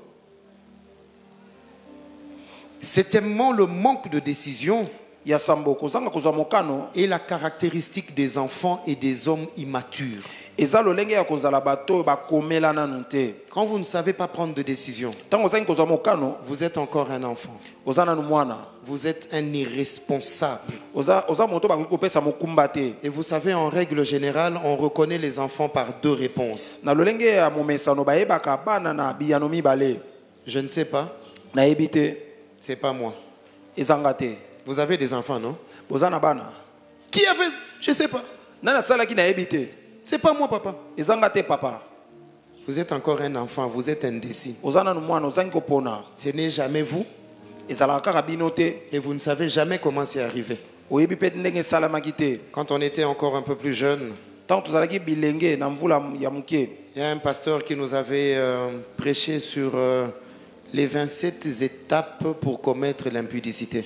C'est tellement le manque de décision ya sambo kozanga kozwa mokano et la caractéristique des enfants et des hommes immatures. eza lolenge ya kozala bato oyo bakomela nanu te Quand vous ne savez pas prendre de décision, ntango ozangi kozwa mokano vous êtes encore un enfant. oza nanu mwana Vous êtes un irresponsable. oza moto bakoki kopesa mokumba te Et vous savez, en règle générale, on reconnaît les enfants par deux réponses. na lolenge ya momesano bayebaka bana na biyano mibale Je ne sais pas, nayebi te c'est pas moi. ezanga te Vous avez des enfants, non? boza na bana Qui avait? Je ne sais pas. nani asalaki nayebi te C'est pas moi, papa. ezanga te papa Vous êtes encore un enfant, vous êtes indécis. oza nanu mwana ozangi kopona Ce n'est jamais vous ezalaka kaka bino te et vous ne savez jamais comment c'est arrivé. oyebi mpe ndenge esalamaki te Quand on était encore un peu plus jeune, ntango tozalaki bilenge na mvula ya moke il y a un pasteur qui nous avait prêché sur les 27 étapes pour commettre l'impudicité.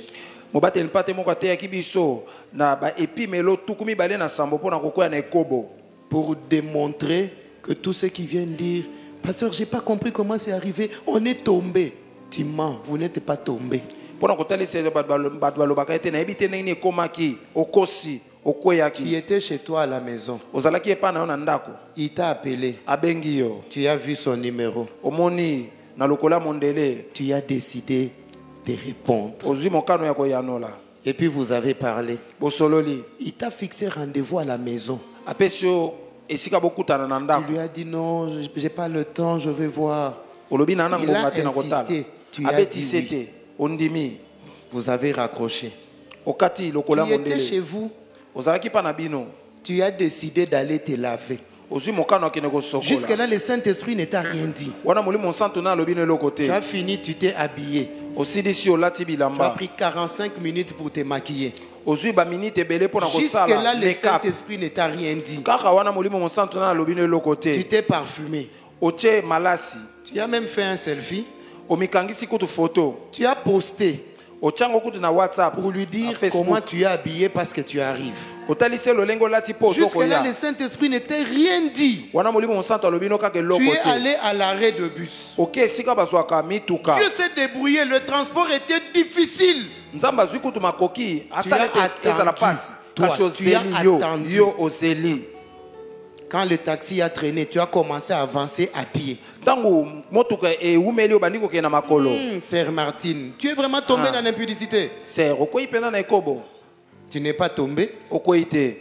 mobateli mpate moko ateyaki biso na baepimelo tuku mibale na sambo mpo na kokwea na ekobo Pour démontrer que tous ceux qui viennent dire, pasteur, j'ai pas compris comment c'est arrivé, on est tombé. Tu mens, vous n'êtes pas tombé. mpo na kotalisa bato balobaka ete nayebi te ndenge nini ekomaki okosi Il okweyaki était chez toi à la maison. ozalaki epa na yo na ndako Il t'a appelé. abengi yo Tu as vu son numéro. omoni na lokolo ya mondele Tu as décidé de répondre. ozwi mokano ya koyanola Et puis vous avez parlé. bosololi Il t'a fixé rendez-vous à la maison. apesi yo esika bokutana na Tu ndako lui as dit non, j'ai pas le temps, je vais voir. olobi na na Il a ngonga te na kotala insisté. Tu as abetise dit te ondimi Vous avez raccroché. okati lokolo Tu ya étais chez mondele vous. ozalaki mpa na bino Tu as décidé d'aller te laver. ozwi mokano akende kosokola Jusque-là, le Saint-Esprit ne t'a rien dit. wana molimo santo na alobi no eloko te Tu as fini, tu t'es habillé. osilisi olati Tu as bilamba pris 45 minutes pour te maquiller. ozwi baminite ebele mpo na Jusque-là, kosala le makeup Saint-Esprit ne t'a rien dit. kaka wana molimo mosantu na alobi no eloko Tu te t'es parfumé. otie malasi Tu as même fait un selfie. omikangisi kutu foto Tu as posté otiango kutu na whatsapp pour lui dire na Facebook. comment tu es habillé parce que tu arrives. otalisi lolenge olati mpo Jusque-là, ozokoya le Saint-Esprit ne t'a rien dit. wana molimo mosantu alobi no kaka eloko Tu es te allé à l'arrêt de bus. oke esika bazwaka mituka Dieu s'est débrouillé, le transport était difficile. nzambe azwi kutu makoki as asala ete attendu. ezala pasi Toi, kasi tu ozeli as yo attendu. yo ozeli Quand le taxi a traîné, tu as commencé à avancer à pied. ntango motuka ewumeli yo bandi kokende na makolo Sœur Martine, tu es vraiment tombé dans l'impudicité. ser okwei mpena na ekobo Tu n'es pas tombé. okwei te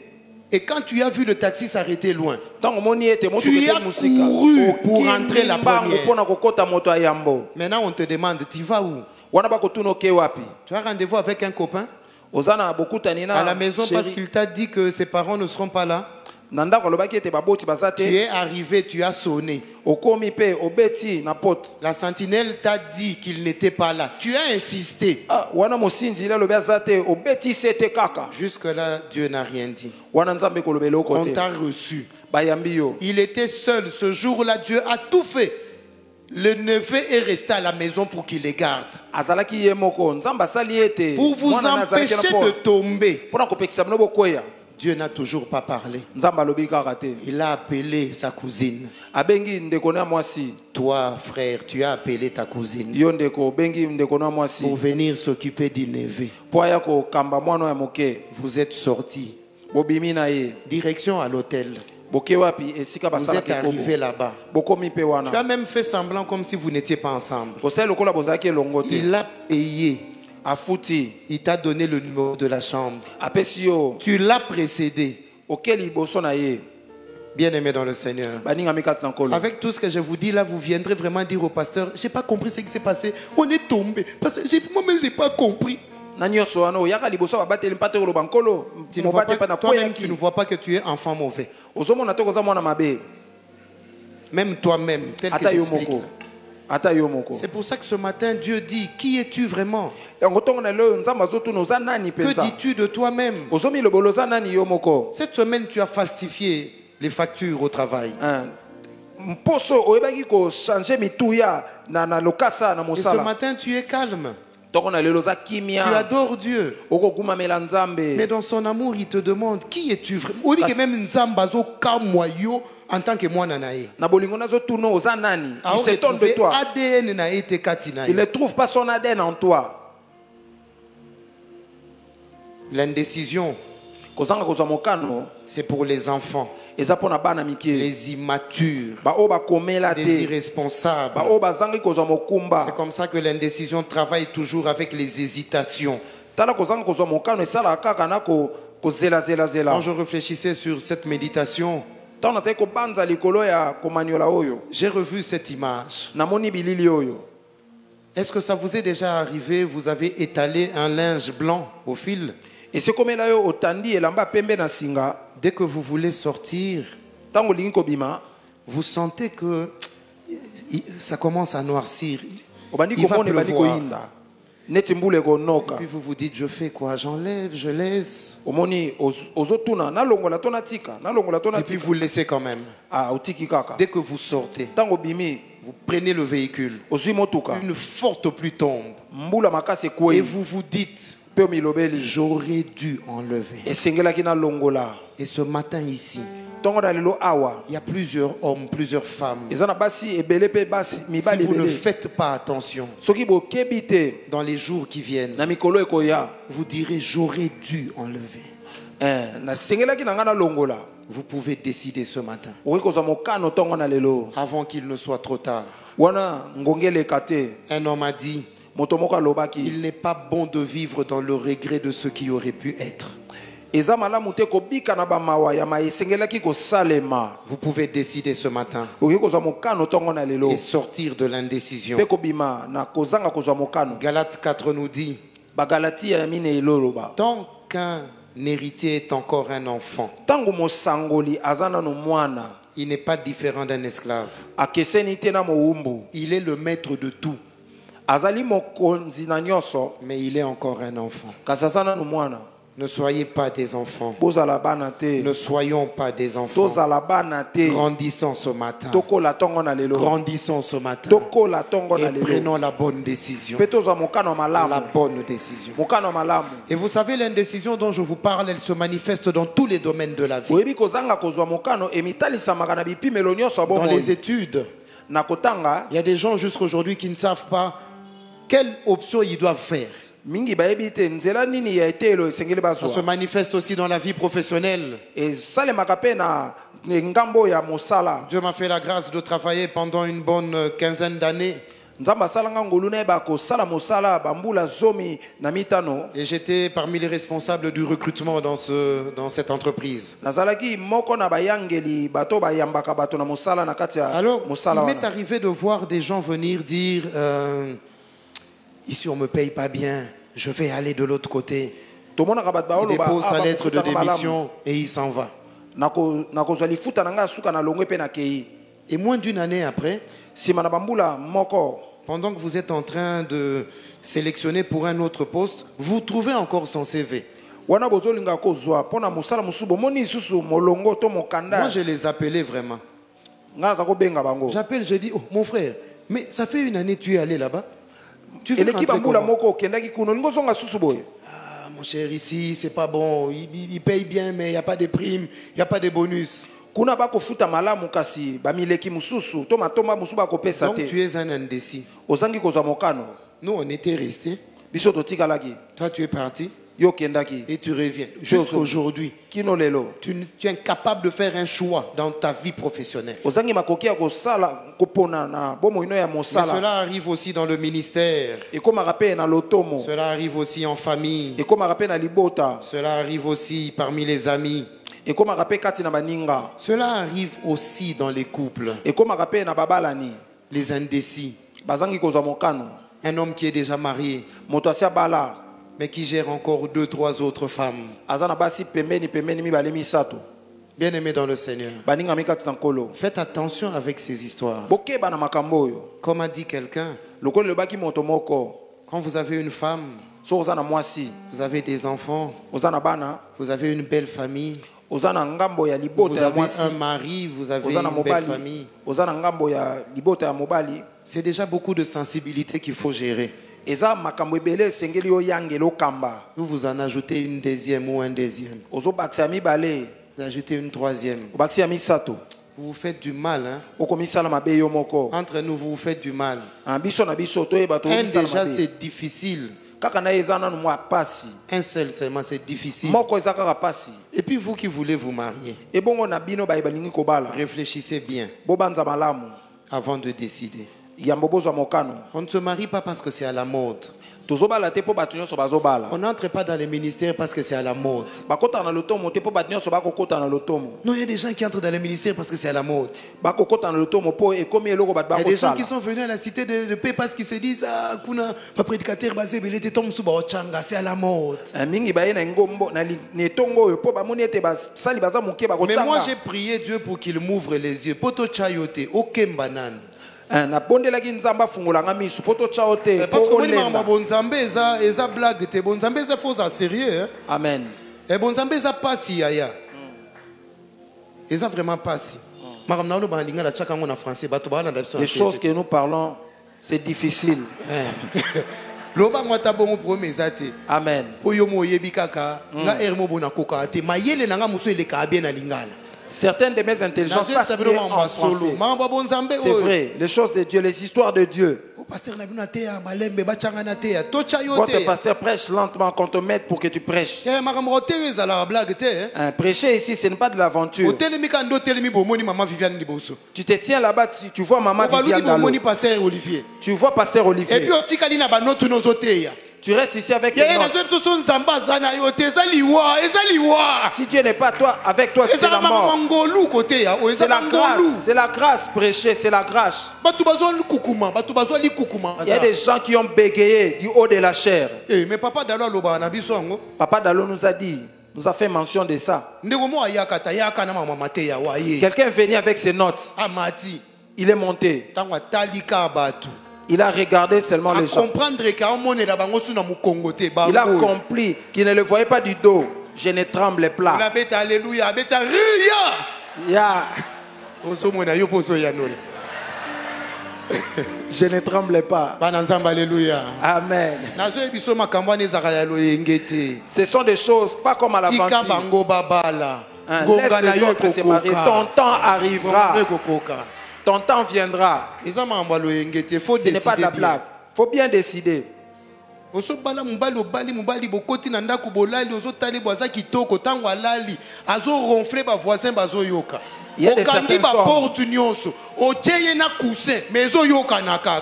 Et quand tu as vu le taxi s'arrêter loin, ntango omoni ete motuka Tu as ete mosika couru pour rentrer la première. mpo na kokɔta moto ya yambo maintenant on te demande, tu vas où? wana bakotuna oke wapi Tu as rendez-vous avec un copain oza na bokutani à la na maison parce qu'il t'a dit que ses parents ne seront pas là. na ndako alobaki ete baboti baza Tu te es arrivé, tu as sonné. okomi mpe obeti na pote La sentinelle t'a dit qu'il n'était pas là. Tu as insisté. wana mosinzi ile alobi aza te obeti se te kaka Jusque-là, Dieu n'a rien dit. wana nzambe kolobela oko On te t'a reçu. bayambi yo Il était seul. Ce jour-là, Dieu a tout fait. Le neveu est resté à la maison pour qu'il les garde. azalaki ye moko nzambe asali ete Pour vous mwana na azalaki empêcher na de po tomber. mpo na kopekisa bino bokwea Dieu n'a toujours pas parlé. nzambe alobi kaka te Il a appelé sa cousine. abengi ndeko na mwasi Toi, frère, tu as appelé ta cousine yo ndeko obengi ndeko na mwasi pour venir s'occuper du neveu. mpo aya kokamba mwana ya moke Vous êtes sortis. bobimi na ye Direction à l'hôtel. boke wapi esika Vous êtes basalaki arrivé là-bas. bokomi mpe Tu as wana même fait semblant comme si vous n'étiez pas ensemble. bosali lokola bozalaki elongo te Il a payé. afuti Il t'a donné le numéro de la chambre. apesi yo Tu l'as précédé. oke liboso na ye Bien-aimé dans le Seigneur. baningami kati na nkolo Avec tout ce que je vous dis là, vous viendrez vraiment dire au pasteur, j'ai pas compris ce qui s'est passé. On est tombé. Parce que moi-même, j'ai pas compris. Tu ne vois pas, toi-même, tu ne vois pas que tu es enfant mauvais. Même toi-même, tel que j'explique. C'est pour ça que ce matin, Dieu dit, qui es-tu vraiment? Que dis-tu de toi-même? Cette semaine, tu as falsifié les factures au travail. Et ce matin, tu es calme. Tu adores Dieu. Mais dans son amour, il te demande, qui es-tu vraiment? Oui, que même Nzambazo Kamoyo en tant que moi nanae. Il s'étonne de toi. Il ne trouve pas son ADN en toi. L'indécision, c'est pour les enfants, les immatures, les irresponsables. C'est comme ça que l'indécision travaille toujours avec les hésitations. Quand je réfléchissais sur cette méditation, j'ai revu cette image. Est-ce que ça vous est déjà arrivé? Vous avez étalé un linge blanc au fil. Dès que vous voulez sortir, vous sentez que ça commence à noircir. Il va pleuvoir. Et puis vous vous dites, je fais quoi? J'enlève, je laisse. Et puis vous laissez quand même. Dès que vous sortez, vous prenez le véhicule, une forte pluie tombe, et vous vous dites, j'aurais dû enlever. Et ce matin ici, il y a plusieurs hommes, plusieurs femmes. Si vous ne faites pas attention, dans les jours qui viennent, vous direz, j'aurais dû enlever. Vous pouvez décider ce matin, avant qu'il ne soit trop tard. Un homme a dit, il n'est pas bon de vivre dans le regret de ce qui aurait pu être. Vous pouvez décider ce matin et sortir de l'indécision. Galates 4 nous dit, tant qu'un héritier est encore un enfant, il n'est pas différent d'un esclave. Il est le maître de tout, mais il est encore un enfant. Ne soyez pas des enfants. Ne soyons pas des enfants. Grandissons ce matin. Grandissons ce matin. Et prenons la bonne décision. La bonne décision. Et vous savez, l'indécision dont je vous parle, elle se manifeste dans tous les domaines de la vie. Dans les études, il y a des gens jusqu'à aujourd'hui qui ne savent pas quelle option ils doivent faire. Ça se manifeste aussi dans la vie professionnelle. Dieu m'a fait la grâce de travailler pendant une bonne quinzaine d'années. Et j'étais parmi les responsables du recrutement dans cette entreprise. Alors, il m'est arrivé de voir des gens venir dire ici on ne me paye pas bien, je vais aller de l'autre côté. Il dépose sa lettre de démission et il s'en va. Et moins d'une année après, pendant que vous êtes en train de sélectionner pour un autre poste, vous trouvez encore son CV. Moi, je les appelais vraiment. J'appelle, je dis, oh, mon frère, mais ça fait une année que tu es allé là-bas. Tu fais mon cher, ici, c'est pas bon. Il paye bien, mais il n'y a pas de primes, il n'y a pas de bonus. Donc tu es un indécis. Nous, on était restés. Toi, tu es parti. Et tu reviens. Jusqu'aujourd'hui, tu es incapable de faire un choix dans ta vie professionnelle. Mais cela arrive aussi dans le ministère. Cela arrive aussi en famille. Cela arrive aussi parmi les amis. Cela arrive aussi dans les couples. Les indécis. Un homme qui est déjà marié, mais qui gère encore 2, 3 autres femmes. Azana basi pembeni pembeni mibale misato. Bien-aimés dans le Seigneur, Baninga mikati tankolo. faites attention avec ces histoires. Bokeba na makambo yo. Comme a dit quelqu'un, Lokolo lebaki moto moko. quand vous avez une femme, So ozana mwasi, vous avez des enfants, ozana bana, vous avez une belle famille, ozana ngambo ya vous libota ya avez mwasi, un mari, vous avez ozana une belle mobali, famille. ozana ngambo ya libota ya mobali. C'est déjà beaucoup de sensibilité qu'il faut gérer. Eza makambo ebele sengeli yo yangelo kamba. Vous en ajoutez une deuxième ou un deuxième. Ozo bakisa mibale, Vous ajoutez une troisième. bakisa misato. Vous vous faites du mal. Hein? Okomisala mabe yo moko. Entre nous, vous vous faites du mal. Ambiso na biso to eba to Un misala déjà, mabe. c'est difficile. Kaka na eza nanu mwa pasi. Un seul seulement, c'est difficile. Moko eza kaka pasi. Et puis vous qui voulez vous marier, Ebongo na bino ba balingi kobala. réfléchissez bien Bobanza malamu. avant de décider. Yambo bozwa mokano. On ne se marie pas parce que c'est à la mode. Tozobala te po bato nyonso bazobala. On n'entre pas dans les ministères parce que c'est à la mode. Bakota na lotomo te po bato nyonso bakokota na lotomo. Non, il y a des gens qui entrent dans les ministères parce que c'est à la mode. Bakokota na lotomo po ekomi eloko bato Il y a des gens qui bakosala. sont venus à la cité de paix parce qu'ils se disent ah, kuna pas prédicateur basé belete tom suba ochanga, c'est à la mode. Mingi baye na ngombo na netongo oyo po bamoni ete basali baza moke Mais moi bakochanga. j'ai prié Dieu pour qu'il m'ouvre les yeux. Poto chayote, aucun banane. Na bondelaki nzamba fungolanga misu po totya te Parce que po moi, olemba. bonzambe eza blague te. Bonzambe eza faux à sérieux. Hein? Amen. Et bonzambe eza pasi yaya. Eza vraiment pasi. Maram na lo bandinga la chaka ngona français bato ba landa biso. Les choses que nous parlons, c'est difficile. Loba ngwata bongo premier zate. Amen. Po yo mo yebi kaka nga ermo bona koka te. Mayele nanga muso ele ka bien na lingala. Certaines de mes intelligences passent bien en français. C'est vrai, les choses de Dieu, les histoires de Dieu. Quand le pasteur prêche lentement, qu'on te mette pour que tu prêches. Prêcher ici, ce n'est pas de l'aventure. Tu te tiens là-bas, tu vois maman Viviane Dalo. Tu vois pasteur Olivier. Tu restes ici avec tes notes. Si Dieu n'est pas toi, avec toi, c'est la mort. C'est la grâce prêchée, c'est la grâce. Il y a des gens qui ont bégayé du haut de la chair. Mais Papa Dalo nous a dit, nous a fait mention de ça. Quelqu'un venait avec ses notes. Il est monté. Il a regardé seulement les gens. Il a compris qu'il ne le voyait pas du dos. Je ne tremble pas. Alléluia. Je ne tremble pas. Alléluia. Amen. Ce sont des choses pas comme à l'aventure. Laisse les autres se marier. Ton temps arrivera. Ton temps viendra. Ce n'est pas de la blague. Il faut bien décider. Il y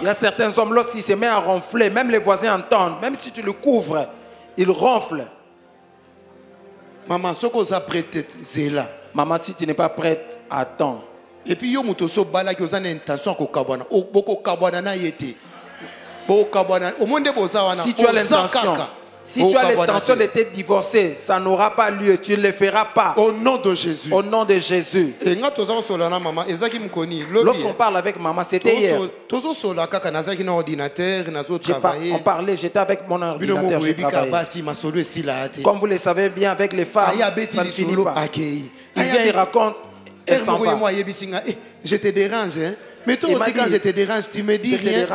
a certains hommes, lorsqu'ils se mettent à ronfler, même les voisins entendent. Même si tu le couvres, ils ronflent. Maman, si tu n'es pas prête, attends. Et puis, yo mutoso bala qui a une intention ko kabwana. Boko kabwana na yete. Si tu as l'intention, de te divorcer, ça n'aura pas lieu. Tu ne le feras pas. Au nom de Jésus. Au nom de Jésus. Lorsqu'on parle avec maman, c'était hier. On parlait, j'étais avec mon ordinateur. Comme vous le savez bien, avec les femmes, ça ne finit pas. Il vient, il raconte. Je te dérange, hein? Mais toi aussi, quand je te dérange, tu me dis rien.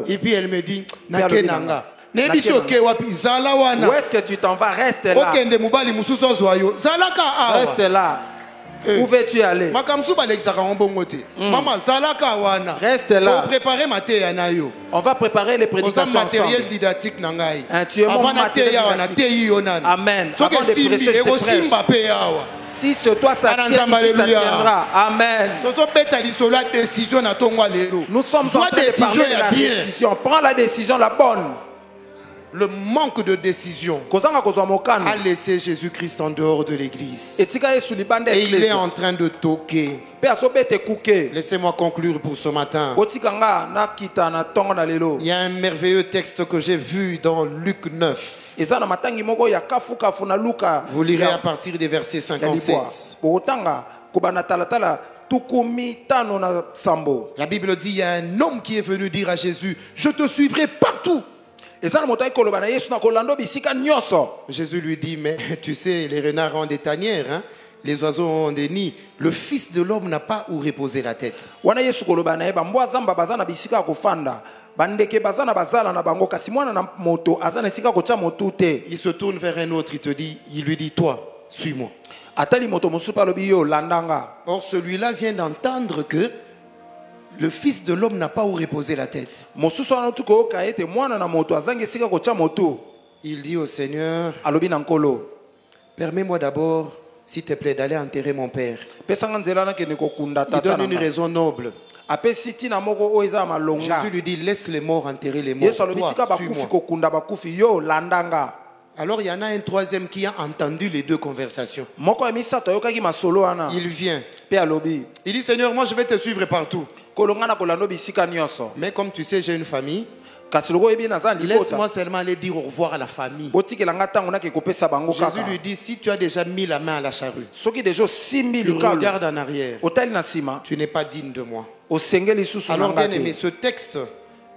Et puis elle me dit, Nakenanga. Où est-ce que tu t'en vas? Reste là. Reste là. Où veux-tu aller? Reste là. On va préparer les prédications matériel didactique. Tu es mon matériel didactique. Amen. Avant de prêcher, je te prêche. Si sur toi ça tient, ici, ça tiendra. Amen. Nous sommes en train de parler de la décision. Prends la décision, la bonne. le manque de décision a laissé Jésus-Christ en dehors de l'église. Et il est en train de toquer. Laissez-moi conclure pour ce matin. Il y a un merveilleux texte que j'ai vu dans Luc 9. Vous lirez à partir des versets 57. La Bible dit, il y a un homme qui est venu dire à Jésus, je te suivrai partout. Jésus lui dit, mais tu sais, les renards ont des tanières, hein? Les oiseaux ont des nids. Le Fils de l'homme n'a pas où reposer la tête. Il se tourne vers un autre, il lui dit, toi, suis-moi. Or celui-là vient d'entendre que le Fils de l'homme n'a pas où reposer la tête. Il dit au Seigneur, permets-moi d'abord, s'il te plaît, d'aller enterrer mon père. Il donne une raison noble. Jésus lui dit, laisse les morts enterrer les morts. Toi, suis-moi. Alors il y en a un troisième qui a entendu les deux conversations. Il vient. Il dit, Seigneur, moi je vais te suivre partout. Mais comme tu sais, j'ai une famille. Laisse-moi seulement aller dire au revoir à la famille. Jésus lui dit, si tu as déjà mis la main à la charrue, tu regardes en arrière, tu n'es pas digne de moi. Alors bien aimé, ce texte,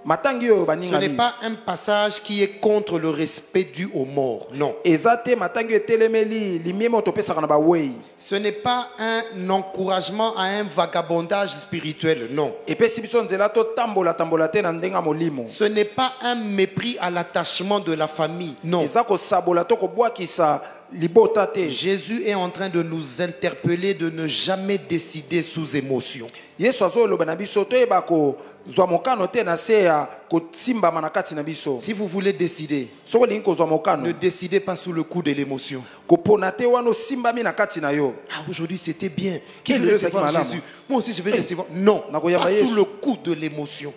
ce n'est pas un passage qui est contre le respect dû aux morts. Non. Ce n'est pas un encouragement à un vagabondage spirituel. Non. Ce n'est pas un mépris à l'attachement de la famille. Non. Jésus est en train de nous interpeller de ne jamais décider sous émotion. Si vous voulez décider, ne décidez pas sous le coup de l'émotion. Ah, aujourd'hui c'était bien. Qui veut recevoir Jésus? Moi aussi je vais recevoir. Non, pas sous le coup de l'émotion.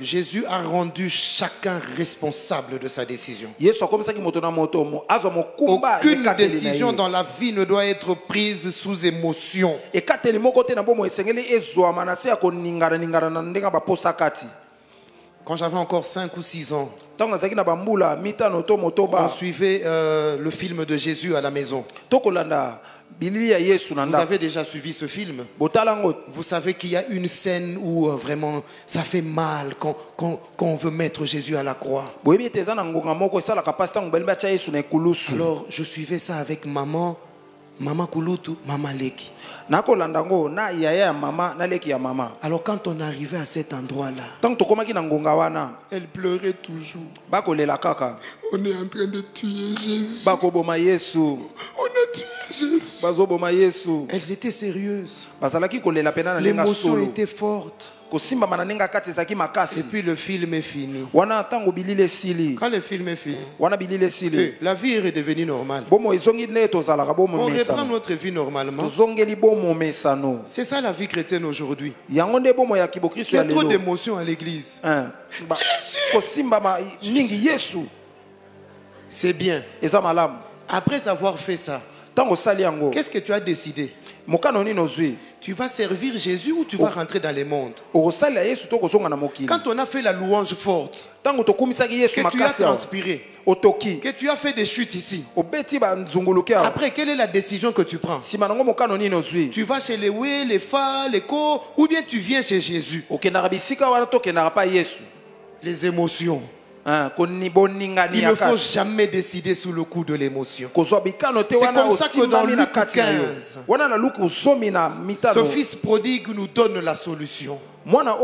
Jésus a rendu chacun responsable de sa décision. Aucune décision dans la vie ne doit être prise sous émotion. Quand j'avais encore 5 ou 6 ans, on suivait le film de Jésus à la maison. Vous avez déjà suivi ce film? Vous savez qu'il y a une scène où vraiment ça fait mal quand on veut mettre Jésus à la croix. Alors je suivais ça avec maman Kulutu, maman Leki. Alors quand on arrivait à cet endroit-là, elle pleurait toujours. On est en train de tuer Jésus. On a tué Jésus. Elles étaient sérieuses. L'émotion était forte. Et puis le film est fini. Quand le film est fini, la vie est redevenue normale. On reprend notre vie normalement. C'est ça la vie chrétienne aujourd'hui. Il y a trop d'émotions à l'église. C'est bien. Après avoir fait ça, qu'est-ce que tu as décidé? Tu vas servir Jésus ou tu vas rentrer dans le monde? Quand on a fait la louange forte, que tu as transpiré, que tu as fait des chutes ici, après quelle est la décision que tu prends? Tu vas chez les Wé, les Fa, les Ko, ou bien tu viens chez Jésus? Les émotions. Il ne faut jamais décider sous le coup de l'émotion. C'est comme ça que dans Luc 15, ce fils prodigue nous donne la solution. Comment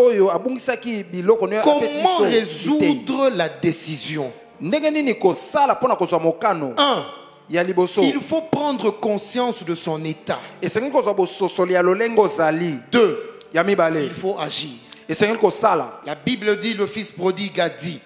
résoudre la décision? 1. Il faut prendre conscience de son état. 2. Il faut agir. La Bible dit, le fils prodigue a dit,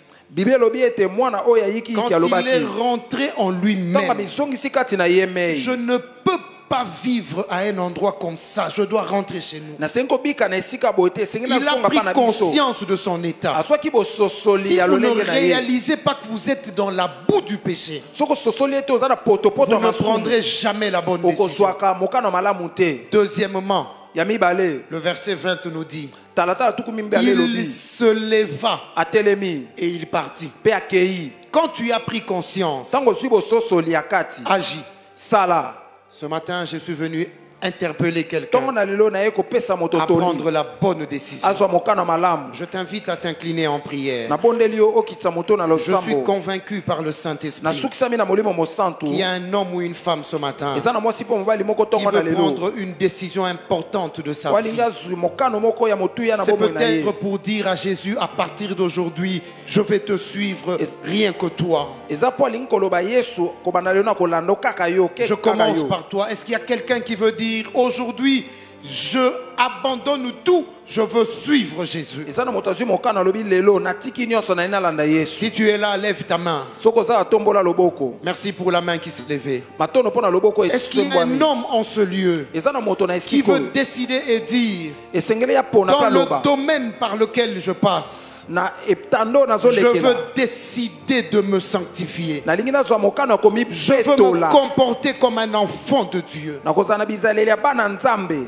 quand il est rentré en lui-même, je ne peux pas vivre à un endroit comme ça. Je dois rentrer chez nous. Na sengo bika na esika bote sengi na Il a songa pris pa na biso. conscience de son état. Aswa ki bo sosoli Si ya vous ne lolenge na ye. réalisez pas que vous êtes dans la boue du péché, Soko sosoli ete oza na poto vous poto ne prendrez jamais la bonne décision. okozwaka mokano malamu te. Deuxièmement, Ya mibale. le verset 20 nous dit, Talata tuku mibale il lobi. se leva Atelemi. et il partit. Pe akei. Quand tu as pris conscience, Tango zwi bo sosoli ya kati. agis. Sala. Ce matin, je suis venu interpeller Tango quelqu'un na lelo na ye kopesa moto à toli. prendre la bonne décision. Azwa mokano malamu. Je t'invite à t'incliner en prière. Na bondeli yo okitsa moto na Je suis losambo. convaincu par le Na Saint-Esprit sukisami na molimo mosantu. qu'il y a un homme ou une femme ce matin Eza na mwasi po mobali moko qui tongo na veut lelo. prendre une décision importante de sa vie. Walingi azwi mokano moko ya motuya na C'est bomoi na ye. peut-être pour dire à Jésus, à partir d'aujourd'hui, je vais te suivre rien que toi. Eza po alingi koloba Yesu kobanda lelo na kolanda kaka yo ke Je kaka commence yo. par toi. Est-ce qu'il y a quelqu'un qui veut dire, aujourd'hui, je abandonne tout, je veux suivre Jésus? Eza na moto azwi mokano alobi lelo natiki nyonso na ye nalanda Yesu. Si tu es là, lève ta main. Soko oza atombola loboko. Merci pour la main qui s'est levée. Matono mpo na loboko Est-ce qu'il y a un esembwami. homme en ce lieu Eza na moto na qui esiko. veut décider et dire, Esengeli ya pona dans pa le loba. domaine par lequel je passe, Na etando je nazolekela. veux décider de me sanctifier. Nalingi nazwa mokano ya Je veux me komibetola. comporter comme un enfant de Dieu. Nakozala na bizaleli ya bana nzambe.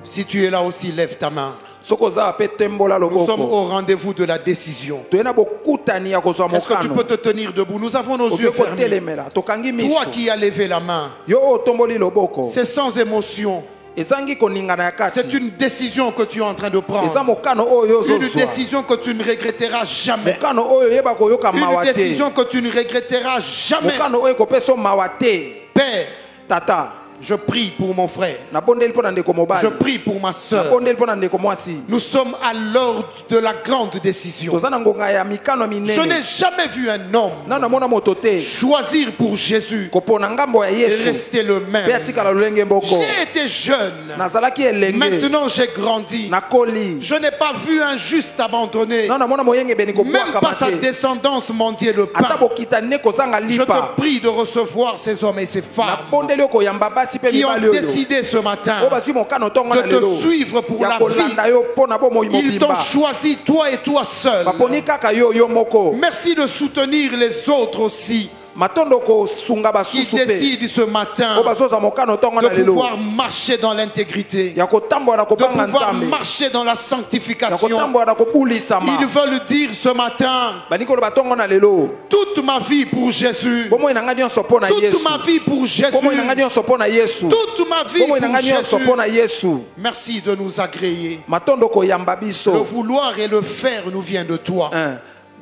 Si tu es là aussi, lève ta main. Soki oza pe tembola Nous sommes loboko. au rendez-vous de la décision. Toye na bokutani ya kozwa Est-ce que tu mokano. peux te tenir debout? Nous avons nos yeux Okoki fermés. kotelemela. Tokangi miso. Toi qui as levé la main, Yo otomboli loboko. c'est sans émotion. Ezangi koningana ya kati. C'est une décision que tu es en train de Eza prendre. mokano oyo Une ozozwa. décision que tu ne regretteras jamais. Mokano oyo yeba koyoka Une mawa te. décision que tu ne regretteras jamais. Mokano oyo kopesa mawa te. Père, Tata. je prie pour mon frère. Nabondeli mpo na ndeko Je mobali. prie pour ma soeur. Nabondeli mpo na ndeko mwasi. Nous sommes à l'heure de la grande décision. Toza na ngonga ya mikano Je minene. n'ai jamais vu un homme Nana mona moto te. choisir pour Jésus Kopona ngambo ya et Yesu. rester le Pe même. atikala lolenge mboko. J'ai été jeune. Nazalaki elenge. Maintenant j'ai grandi. Nakoli. Je n'ai pas vu un juste abandonné. Nana mona moyenge beni Même kobwaka pas sa mate. descendance mendier le Ata pain. bokita ne kozanga Je lipa. te prie de recevoir ces hommes et ces femmes Nabondeli okoyamba basi pe qui ont mibali oyo. décidé ce matin Oyo bazwi mokano ntongo na de lelo. te suivre pour Ya la kolanda vie. yo mpo na bomoi Ils t'ont mobimba. choisi, toi et toi seul. Baponi kaka yo yo moko. Merci de soutenir les autres aussi Matondo kosunga qui basusu pe. décident ce matin Oyo bazoza mokano ntongo na de lelo. pouvoir marcher dans l'intégrité, Ya kotambola na de kobanga pouvoir nzambe. marcher dans la Ya sanctification. kotambola na kobulisama. Ils veulent dire ce matin, Bani koloba ntongo na lelo. toute ma vie pour Jésus, Bomoi na nga nyonso mpo na Yesu. toute ma vie pour Jésus, Bomoi na nga nyonso mpo na Yesu. toute ma vie Bomoi na nga pour nyonso mpo Jésus. na Yesu. Merci de nous agréer. Matondo koyamba Le biso. vouloir et le faire nous vient de toi.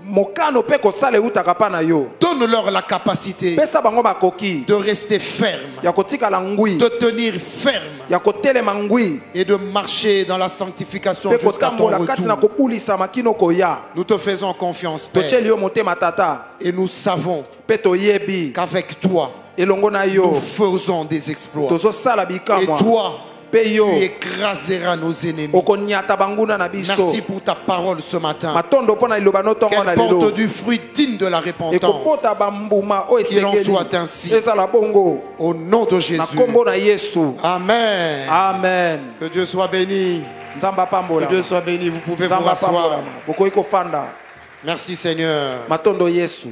Mokano pe kosala eutaka pa na yo. Donne-leur la capacité Pesa bango makoki. de rester ferme, Ya kotikala ngwi. de tenir ferme Ya kotelema ngwi. et de marcher dans la sanctification Pe jusqu'à ton kotambola kati na retour. kobulisama kino koya. Nous te faisons confiance, Père, Tocheli yo motema tata. et nous savons Pe toyebi. qu'avec toi, Elongo na nous yo. faisons des exploits. Tozosala Et bikamwa. toi, Pe tu yo. écraseras nos ennemis. Okonyata banguna na biso. Merci pour ta parole ce matin. Matondo pona liloba no tongo na Qu'elle lelo. porte du fruit digne de la repentance. Ekopota bambuma o Qu'il en esengeli. soit ainsi. Ezala bongo. Au nom de Na Jésus. kombo na Yesu. Amen. Amen. Que Dieu soit béni. Nzamba pambola. Que Dieu soit béni. Vous pouvez vous Nzamba pambola. rasseoir. Bokoyi kofanda. Merci Seigneur. Matondo Yesu.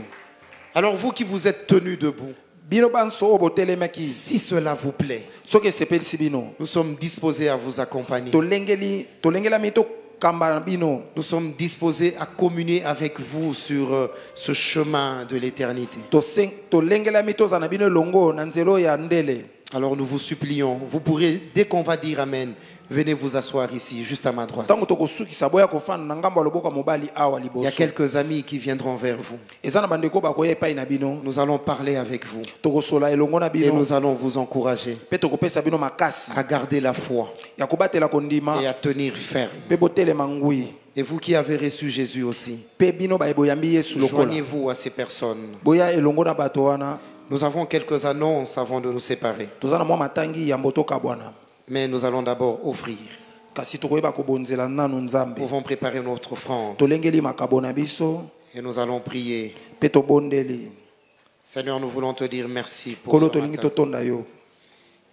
Alors vous qui vous êtes tenus debout, Bino banso o botelemaki. si cela vous plaît, Soki sepelisi bino. nous sommes disposés à vous accompagner. Tolengela mito kamba na bino. Nous sommes disposés à communier avec vous sur ce chemin de l'éternité. Tolengela mito zana bino longo na nzelo ya ndele. Alors nous vous supplions, vous pourrez, dès qu'on va dire Amen, venez vous asseoir ici, juste à ma droite. Tango tokosukisa boya kofanda na ngambo ya loboko ya mobali awa Il y a liboso. quelques amis qui viendront vers vous. Eza na bandeko bakoya epai na bino. Nous allons parler avec vous Tokosola elongo na et bino. nous allons vous encourager Pe tokopesa bino makasi. à garder la foi Ya kobatela kondima. et à tenir ferme. Pe botelema ngui. Et vous qui avez reçu Jésus aussi, Pe bino ba eboyambi Yesu lokola. joignez-vous à ces personnes. Boya elongo na bato wana. Nous avons quelques annonces avant de nous séparer, Tozana mwa matangi ya mbotoka bwana. mais nous allons d'abord offrir. Kasi tokoyeba kobonzela nanu Nous nzambe. pouvons préparer notre offrande Tolengeli makabo na biso. et nous allons prier. Pe tobondeli. Seigneur, nous voulons te dire merci pour Kolo ce tolingi matin. totonda yo.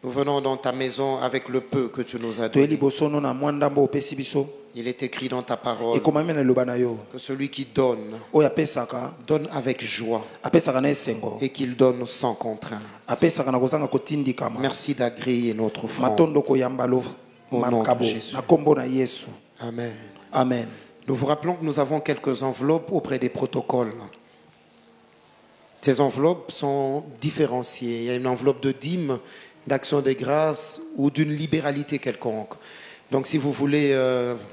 Nous venons dans ta maison avec le peu que tu nous as toye donné. liboso no na mwa ndambo opesi biso Il est écrit dans ta parole ekomami na liloba na yo que celui qui donne, oyo apesaka donne avec joie apesaka na esengo et qu'il donne sans contrainte. apesaka na kozanga kotindikama Merci d'agréer notre offrande. matondo koyamba lo Au nom de makabo Jésus. na kombo na Yesu. Amen. Amen. Nous vous rappelons que nous avons quelques enveloppes auprès des protocoles. Ces enveloppes sont différenciées. Il y a une enveloppe de dîmes, d'action de grâce ou d'une libéralité quelconque. Donc si vous voulez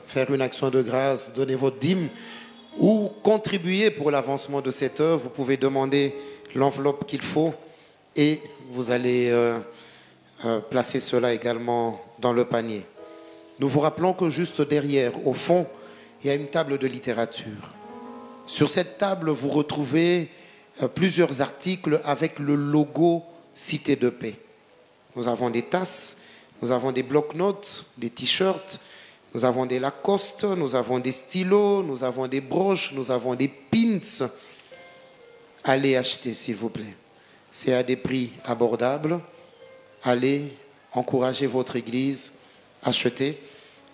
faire une action de grâce, donnez votre dîme ou contribuer pour l'avancement de cette œuvre, vous pouvez demander l'enveloppe qu'il faut et vous allez placer cela également dans le panier. Nous vous rappelons que juste derrière, au fond, il y a une table de littérature. Sur cette table, vous retrouvez plusieurs articles avec le logo Cité de Paix. Nous avons des tasses, nous avons des blocs-notes, des t-shirts, nous avons des Lacoste, nous avons des stylos, nous avons des broches, nous avons des pins. Allez acheter, s'il vous plaît. C'est à des prix abordables. Allez encourager votre église, acheter,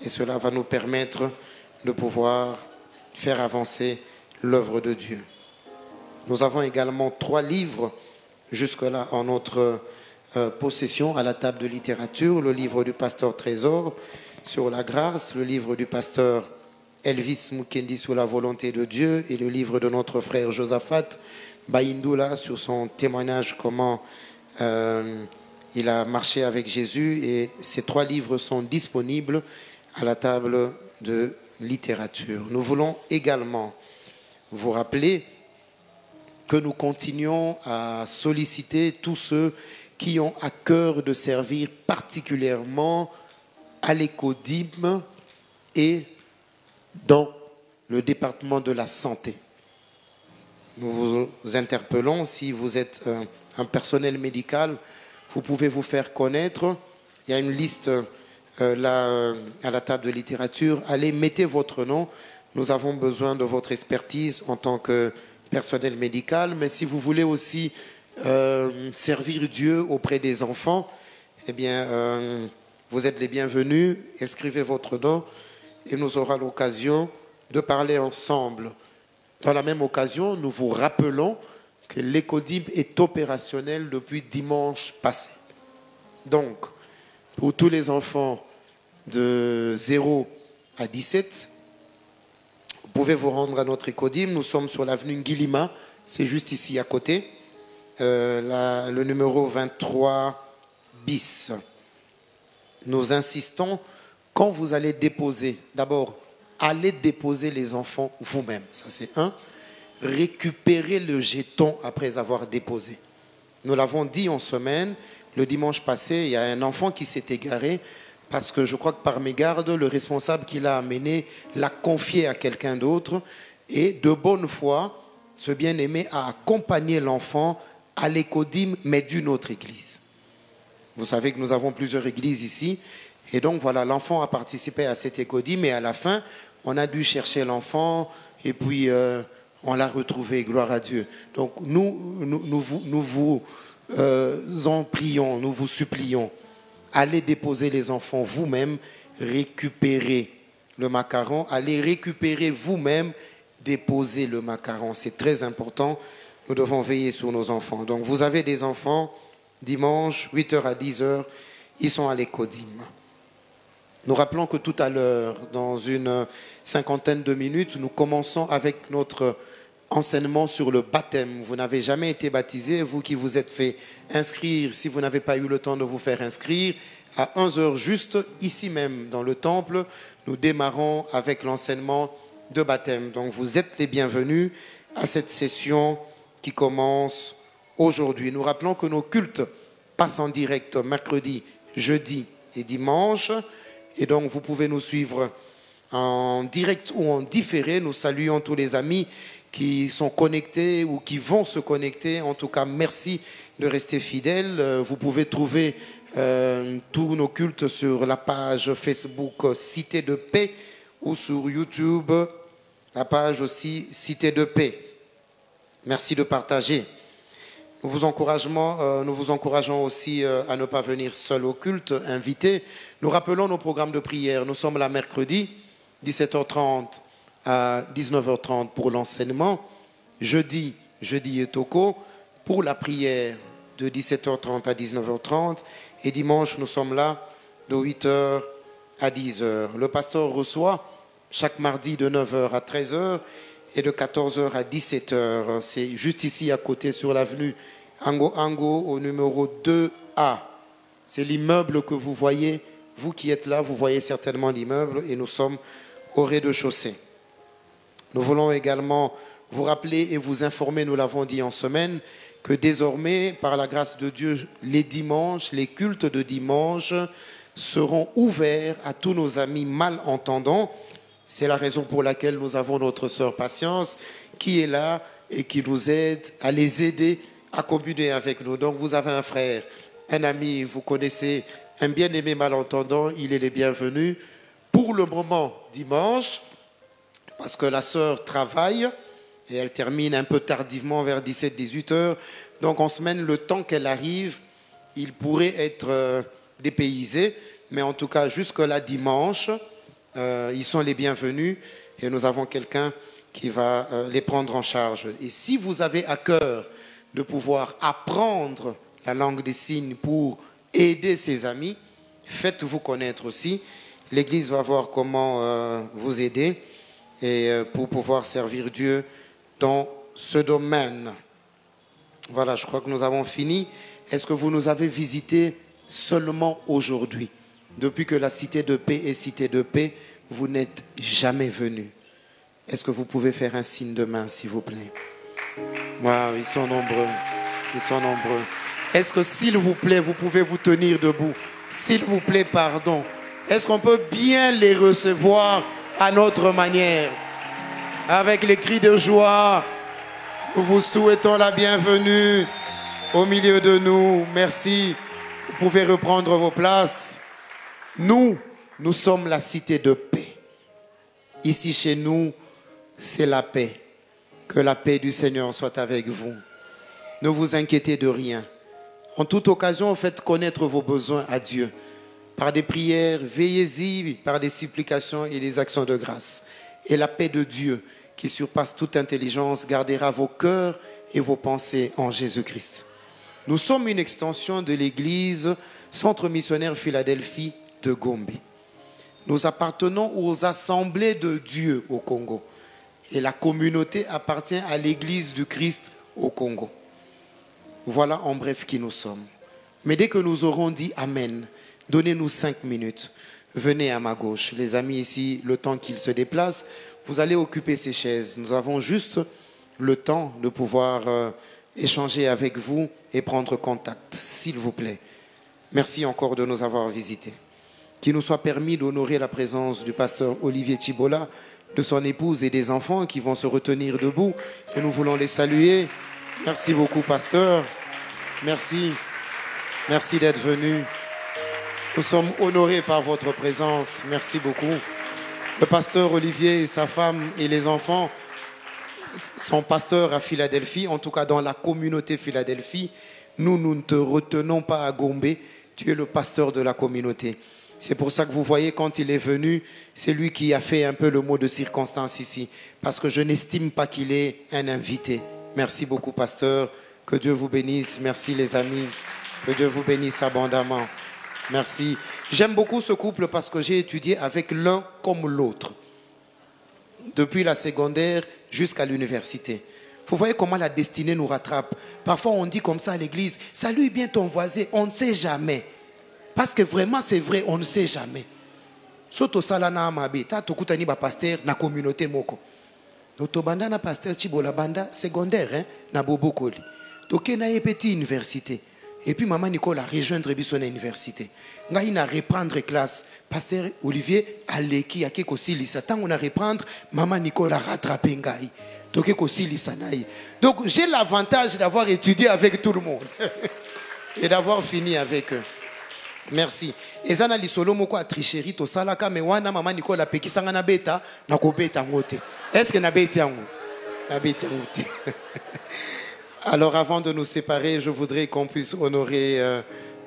et cela va nous permettre de pouvoir faire avancer l'œuvre de Dieu. Nous avons également 3 livres jusque-là en notre possession à la table de littérature. Le livre du pasteur Trésor sur la grâce, le livre du pasteur Elvis Mukendi sur la volonté de Dieu et le livre de notre frère Josaphat Baïndoula sur son témoignage, comment il a marché avec Jésus. Et ces 3 livres sont disponibles à la table de littérature. Nous voulons également vous rappeler que nous continuons à solliciter tous ceux qui ont à cœur de servir particulièrement à l'Écodim et dans le département de la santé. Nous vous interpellons, si vous êtes un personnel médical, vous pouvez vous faire connaître. Il y a une liste là à la table de littérature. Allez, mettez votre nom. Nous avons besoin de votre expertise en tant que personnel médical, mais si vous voulez aussi servir Dieu auprès des enfants, eh bien, vous êtes les bienvenus. Inscrivez votre nom et nous aurons l'occasion de parler ensemble. Dans la même occasion, nous vous rappelons que l'Écodim est opérationnel depuis dimanche passé. Donc, pour tous les enfants de 0 à 17, vous pouvez vous rendre à notre Écodim. Nous sommes sur l'avenue Nguilima, c'est juste ici à côté, le numéro 23 bis. Nous insistons, quand vous allez déposer, d'abord, allez déposer les enfants vous-même, ça c'est un. Récupérez le jeton après avoir déposé. Nous l'avons dit en semaine, le dimanche passé, il y a un enfant qui s'est égaré parce que je crois que par mégarde, le responsable qui l'a amené l'a confié à quelqu'un d'autre et de bonne foi, ce bien-aimé a accompagné l'enfant à l'Écodim, mais d'une autre église. Vous savez que nous avons plusieurs églises ici et donc voilà, l'enfant a participé à cette Écodim et à la fin, on a dû chercher l'enfant et puis on l'a retrouvé, gloire à Dieu. Donc nous vous en prions, nous vous supplions. Allez déposer les enfants vous-même, récupérer le macaron. Allez récupérer vous-même, déposer le macaron. C'est très important. Nous devons veiller sur nos enfants. Donc vous avez des enfants, dimanche, 8h à 10h, ils sont à l'Écodim. Nous rappelons que tout à l'heure, dans une cinquantaine de minutes, nous commençons avec notre enseignement sur le baptême. Vous n'avez jamais été baptisé, vous qui vous êtes fait inscrire, si vous n'avez pas eu le temps de vous faire inscrire, à 11h juste, ici même dans le temple, nous démarrons avec l'enseignement de baptême. Donc vous êtes les bienvenus à cette session qui commence aujourd'hui. Nous rappelons que nos cultes passent en direct mercredi, jeudi et dimanche, et donc vous pouvez nous suivre en direct ou en différé. Nous saluons tous les amis qui sont connectés ou qui vont se connecter. En tout cas, merci de rester fidèles. Vous pouvez trouver tous nos cultes sur la page Facebook Cité de Paix ou sur YouTube, la page aussi Cité de Paix. Merci de partager. Nous vous encourageons aussi à ne pas venir seul au culte, invité. Nous rappelons nos programmes de prière. Nous sommes là mercredi, 17h30 à 19h30 pour l'enseignement. Jeudi et Toko pour la prière de 17h30 à 19h30. Et dimanche, nous sommes là de 8h à 10h. Le pasteur reçoit chaque mardi de 9h à 13h et de 14h à 17h. C'est juste ici à côté sur l'avenue Ango au numéro 2A. C'est l'immeuble que vous voyez. Vous qui êtes là, vous voyez certainement l'immeuble et nous sommes au rez-de-chaussée. Nous voulons également vous rappeler et vous informer, nous l'avons dit en semaine, que désormais, par la grâce de Dieu, les dimanches, les cultes de dimanche seront ouverts à tous nos amis malentendants. C'est la raison pour laquelle nous avons notre sœur Patience qui est là et qui nous aide à les aider à communier avec nous. Donc vous avez un frère, un ami, vous connaissez, un bien-aimé malentendant, il est le bienvenu. Pour le moment, dimanche, parce que la sœur travaille et elle termine un peu tardivement vers 17-18 heures. Donc en semaine, le temps qu'elle arrive, il pourrait être dépaysé. Mais en tout cas, jusque-là, dimanche, ils sont les bienvenus et nous avons quelqu'un qui va les prendre en charge. Et si vous avez à cœur de pouvoir apprendre la langue des signes pour aider ses amis, faites-vous connaître aussi. L'Église va voir comment vous aider et pour pouvoir servir Dieu dans ce domaine. Voilà, je crois que nous avons fini. Est-ce que vous nous avez visités seulement aujourd'hui? Depuis que la cité de paix est cité de paix, vous n'êtes jamais venus. Est-ce que vous pouvez faire un signe de main, s'il vous plaît? Wow, ils sont nombreux. Ils sont nombreux. Est-ce que, s'il vous plaît, vous pouvez vous tenir debout? S'il vous plaît, pardon. Est-ce qu'on peut bien les recevoir à notre manière? Avec les cris de joie, nous vous souhaitons la bienvenue au milieu de nous. Merci. Vous pouvez reprendre vos places. Nous sommes la cité de paix. Ici, chez nous, c'est la paix. Que la paix du Seigneur soit avec vous. Ne vous inquiétez de rien. En toute occasion, faites connaître vos besoins à Dieu. Par des prières, veillez-y, par des supplications et des actions de grâce. Et la paix de Dieu, qui surpasse toute intelligence, gardera vos cœurs et vos pensées en Jésus-Christ. Nous sommes une extension de l'Église Centre Missionnaire Philadelphie de Gombe. Nous appartenons aux assemblées de Dieu au Congo. Et la communauté appartient à l'Église du Christ au Congo. Voilà en bref qui nous sommes. Mais dès que nous aurons dit Amen, donnez-nous 5 minutes. Venez à ma gauche. Les amis ici, le temps qu'ils se déplacent, vous allez occuper ces chaises. Nous avons juste le temps de pouvoir échanger avec vous et prendre contact, s'il vous plaît. Merci encore de nous avoir visités. Qu'il nous soit permis d'honorer la présence du pasteur Olivier Chibola, de son épouse et des enfants qui vont se retenir debout. Et nous voulons les saluer. Merci beaucoup, pasteur. Merci. Merci d'être venu. Nous sommes honorés par votre présence. Merci beaucoup. Le pasteur Olivier et sa femme et les enfants sont pasteurs à Philadelphie, en tout cas dans la communauté Philadelphie. Nous ne te retenons pas à Gombe. Tu es le pasteur de la communauté. C'est pour ça que vous voyez, quand il est venu, c'est lui qui a fait un peu le mot de circonstance ici. Parce que je n'estime pas qu'il est un invité. Merci beaucoup, pasteur. Que Dieu vous bénisse. Merci, les amis. Que Dieu vous bénisse abondamment. Merci. J'aime beaucoup ce couple parce que j'ai étudié avec l'un comme l'autre. Depuis la secondaire jusqu'à l'université. Vous voyez comment la destinée nous rattrape. Parfois, on dit comme ça à l'église, « Salue bien ton voisin, on ne sait jamais. » Parce que vraiment, c'est vrai, on ne sait jamais. Soto salana amabe, ta tokutani ba pasteur na communauté moko. Doto banda na pasteur Chibola banda secondaire, hein, na bobokoli. Toke na petit université. Et puis maman Nicole a rejoindre biso na université. Ngai na reprendre classe. Pasteur Olivier aleki ake ko silisa. Tant on a reprendre, maman Nicole a rattrapé ngai. Toke ko silisa naï. Donc j'ai l'avantage d'avoir étudié avec tout le monde et d'avoir fini avec eux. Merci. Ezana lisolo moko a tricherie to salaka me wana mama Nicola pekisanga na beta na ko beta ngote. Est-ce que na beti yango? Na beti yango. Alors avant de nous séparer, je voudrais qu'on puisse honorer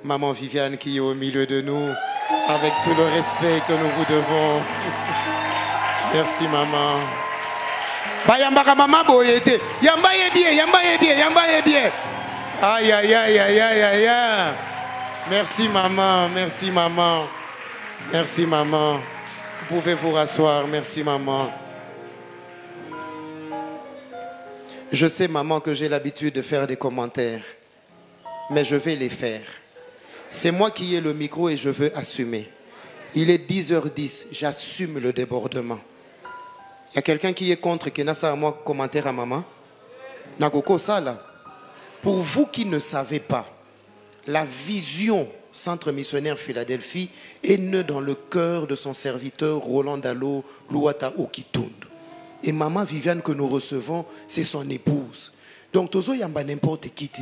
Maman Viviane qui est au milieu de nous avec tout le respect que nous vous devons. Merci maman. Bayambaka maman boyete. Yamba bien, yamba bien, yamba bien. Aïe aïe aïe aïe aïe aïe aïe. Merci maman, merci maman. Merci maman. Vous pouvez vous rasseoir. Merci maman. Je sais maman que j'ai l'habitude de faire des commentaires, mais je vais les faire. C'est moi qui ai le micro et je veux assumer. Il est 10h10, j'assume le débordement. Il y a quelqu'un qui est contre, qui n'a ça à moi commentaire à maman. Nakoko ça là. Pour vous qui ne savez pas, la vision Centre missionnaire Philadelphie est née dans le cœur de son serviteur Roland Dalo Luata Okitundu. Et maman Viviane que nous recevons, c'est son épouse. Donc tozo yamba n'importe qui te.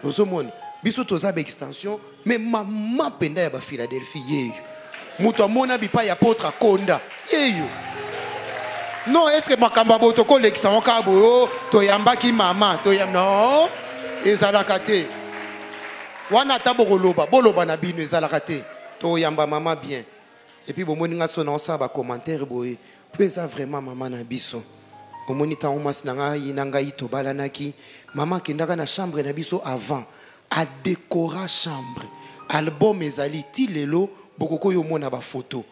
Tozo mon biso toza ba extension, mais maman penda ya ba Philadelphie yeyo. Muto mona bipa ya potra konda yeyo. Non, est-ce que makamba boto ko l'extension ka boyo to yamba ki maman to yamba non ezalaka te. Wana taboko loba boloba na bino ezalaka te. To yamba maman bien. Et puis bon moninga sona ça ba commentaire boye. Puis ça vraiment maman na biso. Au monita omas nanga inanga ito balanaki. Maman kendaka na chambre na biso avant a décorer chambre. Album ezali ti lelo bokoko yo mona ba photo.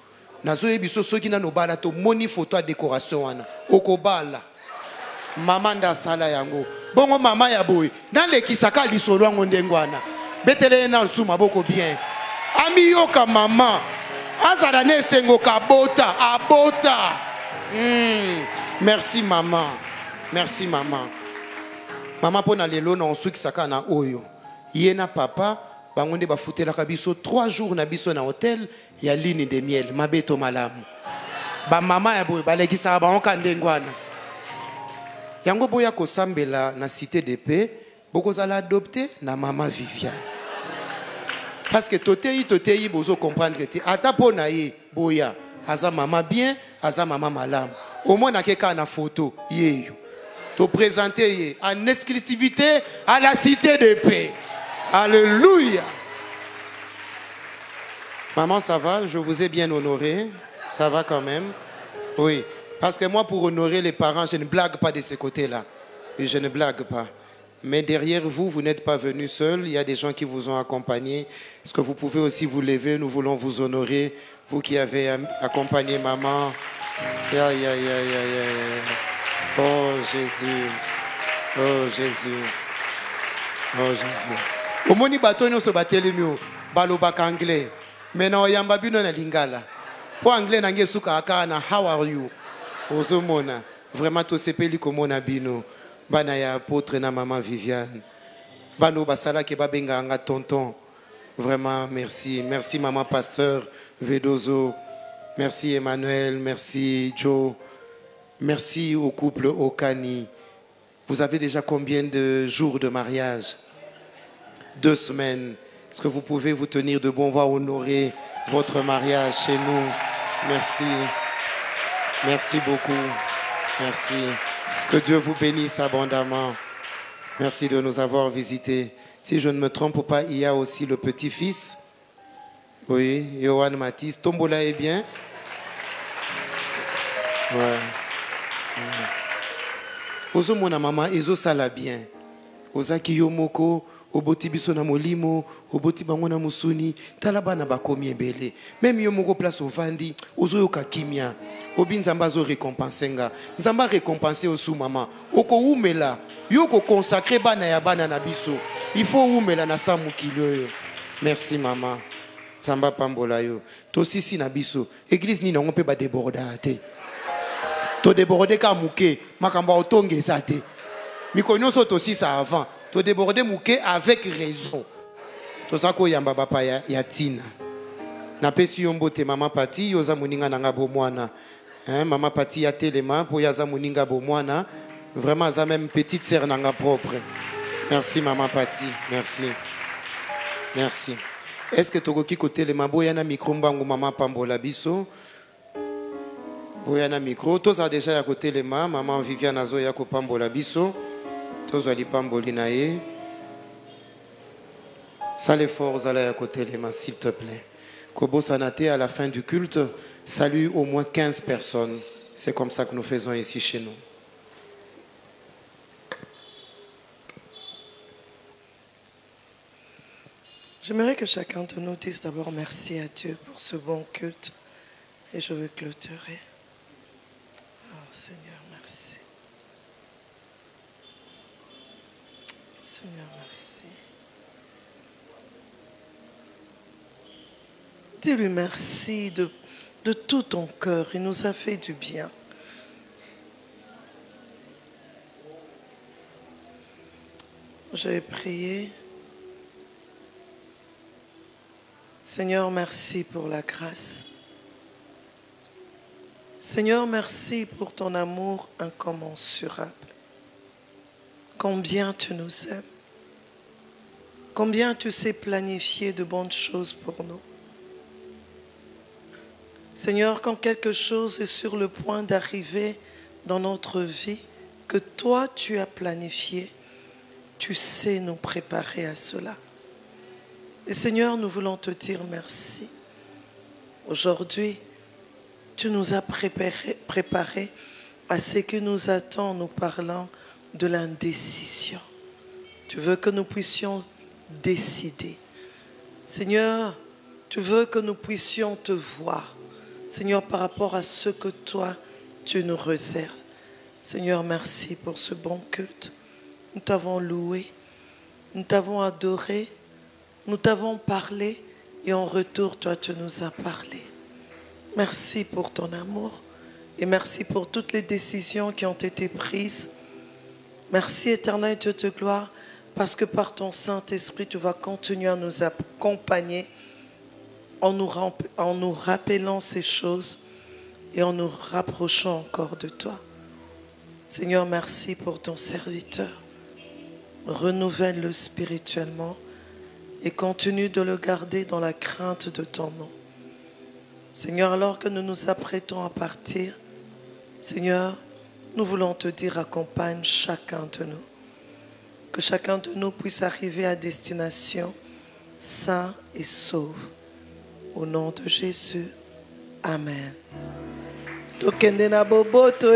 Nazo yebiso soki na no bala to moni photo a décoration wana. Okobala. Maman nda sala yango. Bongo maman ya boy. Dans le kisaka lisolo ngo ndengwana. Betele na nsuma boko bien. Ami yoka maman. Azara ne sengo kabota abota. Merci maman. Merci maman. Maman pona lelo na onsuki saka na oyo. Yena papa bangonde ba futela ka biso 3 jours na biso na hôtel ya ligne de miel mabeto malamu. Ba mama ya boy balekisa ba onka ndengwana. Yango boya ko sambela na cité de paix boko zala adopter na maman Viviane. Parce que totei bozo comprendre que ata pona ye boya aza maman bien, aza maman malam. Au moins na keka na photo yeyo. To présenter en exclusivité à la cité de paix. Alléluia. Maman, ça va? Je vous ai bien honoré. Ça va quand même? Oui. Parce que moi, pour honorer les parents, je ne blague pas de ce côté-là. Je ne blague pas. Mais derrière vous, vous n'êtes pas venu seul. Il y a des gens qui vous ont accompagné. Est-ce que vous pouvez aussi vous lever? Nous voulons vous honorer. Vous qui avez accompagné maman. Oh Jésus. Oh Jésus. Oh Jésus. Au moni bato no so bateli mio baloba anglais. Maintenant yamba bino na lingala. Pour anglais nange suka akana how are you? Ozomona. Vraiment to sepeli komona bino. Bana ya apôtre na maman Viviane. Bano basala ke babenga anga tonton. Vraiment merci. Merci maman pasteur Vedozo. Merci Emmanuel, merci Joe. Merci au couple Okani. Vous avez déjà combien de jours de mariage? 2 semaines. Est-ce que vous pouvez vous tenir debout? On va honorer votre mariage chez nous. Merci. Merci beaucoup. Merci. Que Dieu vous bénisse abondamment. Merci de nous avoir visités. Si je ne me trompe pas, il y a aussi le petit-fils. Oui, Yohan Matisse. Tombola est bien? Ouais. Ozo mona maman, ezo sala bien. Ozaki yomoko, oboti biso na molimo, oboti bango na musuni, talaba na bakomi ebele. Même yomoko place ovandi, ozo yoka kimia. Obi nzamba zo récompensenga. Nzamba récompenser osu maman. Oko umela, yoko consacrer bana ya bana na biso. Il faut umela na samu kilo. Merci maman. Nzamba pambola yo. To sisi na biso. Église ni na ngompe ba déborda ate. To déborder ka mouké, makamba otonge zate. Mikonyo so to sisa avant. To déborder mouké avec raison. To sako yamba bapa ya tina. Na pesi yombote mama pati yoza muninga nanga bomwana. Mama pati ya telema po yaza muninga bomwana. Vraiment za même petite sœur nanga propre. Merci maman pati, merci. Merci. Est-ce que tokoki kote le maboya na micro mbangu maman pambola biso? Boya na micro, tous a déjà à côté les mains, maman Viviane Azo ya ko pambola biso. Tozwa lipamboli na ye. Sale fort à la côté les mains, s'il te plaît. Kobo Sanate, à la fin du culte, salue au moins 15 personnes. C'est comme ça que nous faisons ici chez nous. J'aimerais que chacun de nous dise d'abord merci à Dieu pour ce bon culte. Et je veux clôturer. Oh Seigneur, merci. Seigneur, merci. Dis-lui merci de tout ton cœur. Il nous a fait du bien. Je vais prier. Seigneur, merci pour la grâce. Seigneur, merci pour ton amour incommensurable. Combien tu nous aimes. Combien tu sais planifier de bonnes choses pour nous. Seigneur, quand quelque chose est sur le point d'arriver dans notre vie, que toi tu as planifié, tu sais nous préparer à cela. Et Seigneur, nous voulons te dire merci. Aujourd'hui, tu nous as préparé à ce qui nous attend en nous parlant de l'indécision. Tu veux que nous puissions décider. Seigneur, tu veux que nous puissions te voir. Seigneur, par rapport à ce que toi, tu nous réserves. Seigneur, merci pour ce bon culte. Nous t'avons loué, nous t'avons adoré, nous t'avons parlé et en retour, toi, tu nous as parlé. Merci pour ton amour et merci pour toutes les décisions qui ont été prises. Merci, éternel Dieu de gloire, parce que par ton Saint-Esprit, tu vas continuer à nous accompagner en nous rappelant ces choses et en nous rapprochant encore de toi. Seigneur, merci pour ton serviteur. Renouvelle-le spirituellement et continue de le garder dans la crainte de ton nom. Seigneur, alors que nous nous apprêtons à partir, Seigneur, nous voulons te dire, accompagne chacun de nous. Que chacun de nous puisse arriver à destination sain et sauf. Au nom de Jésus, Amen. Tokende na boboto,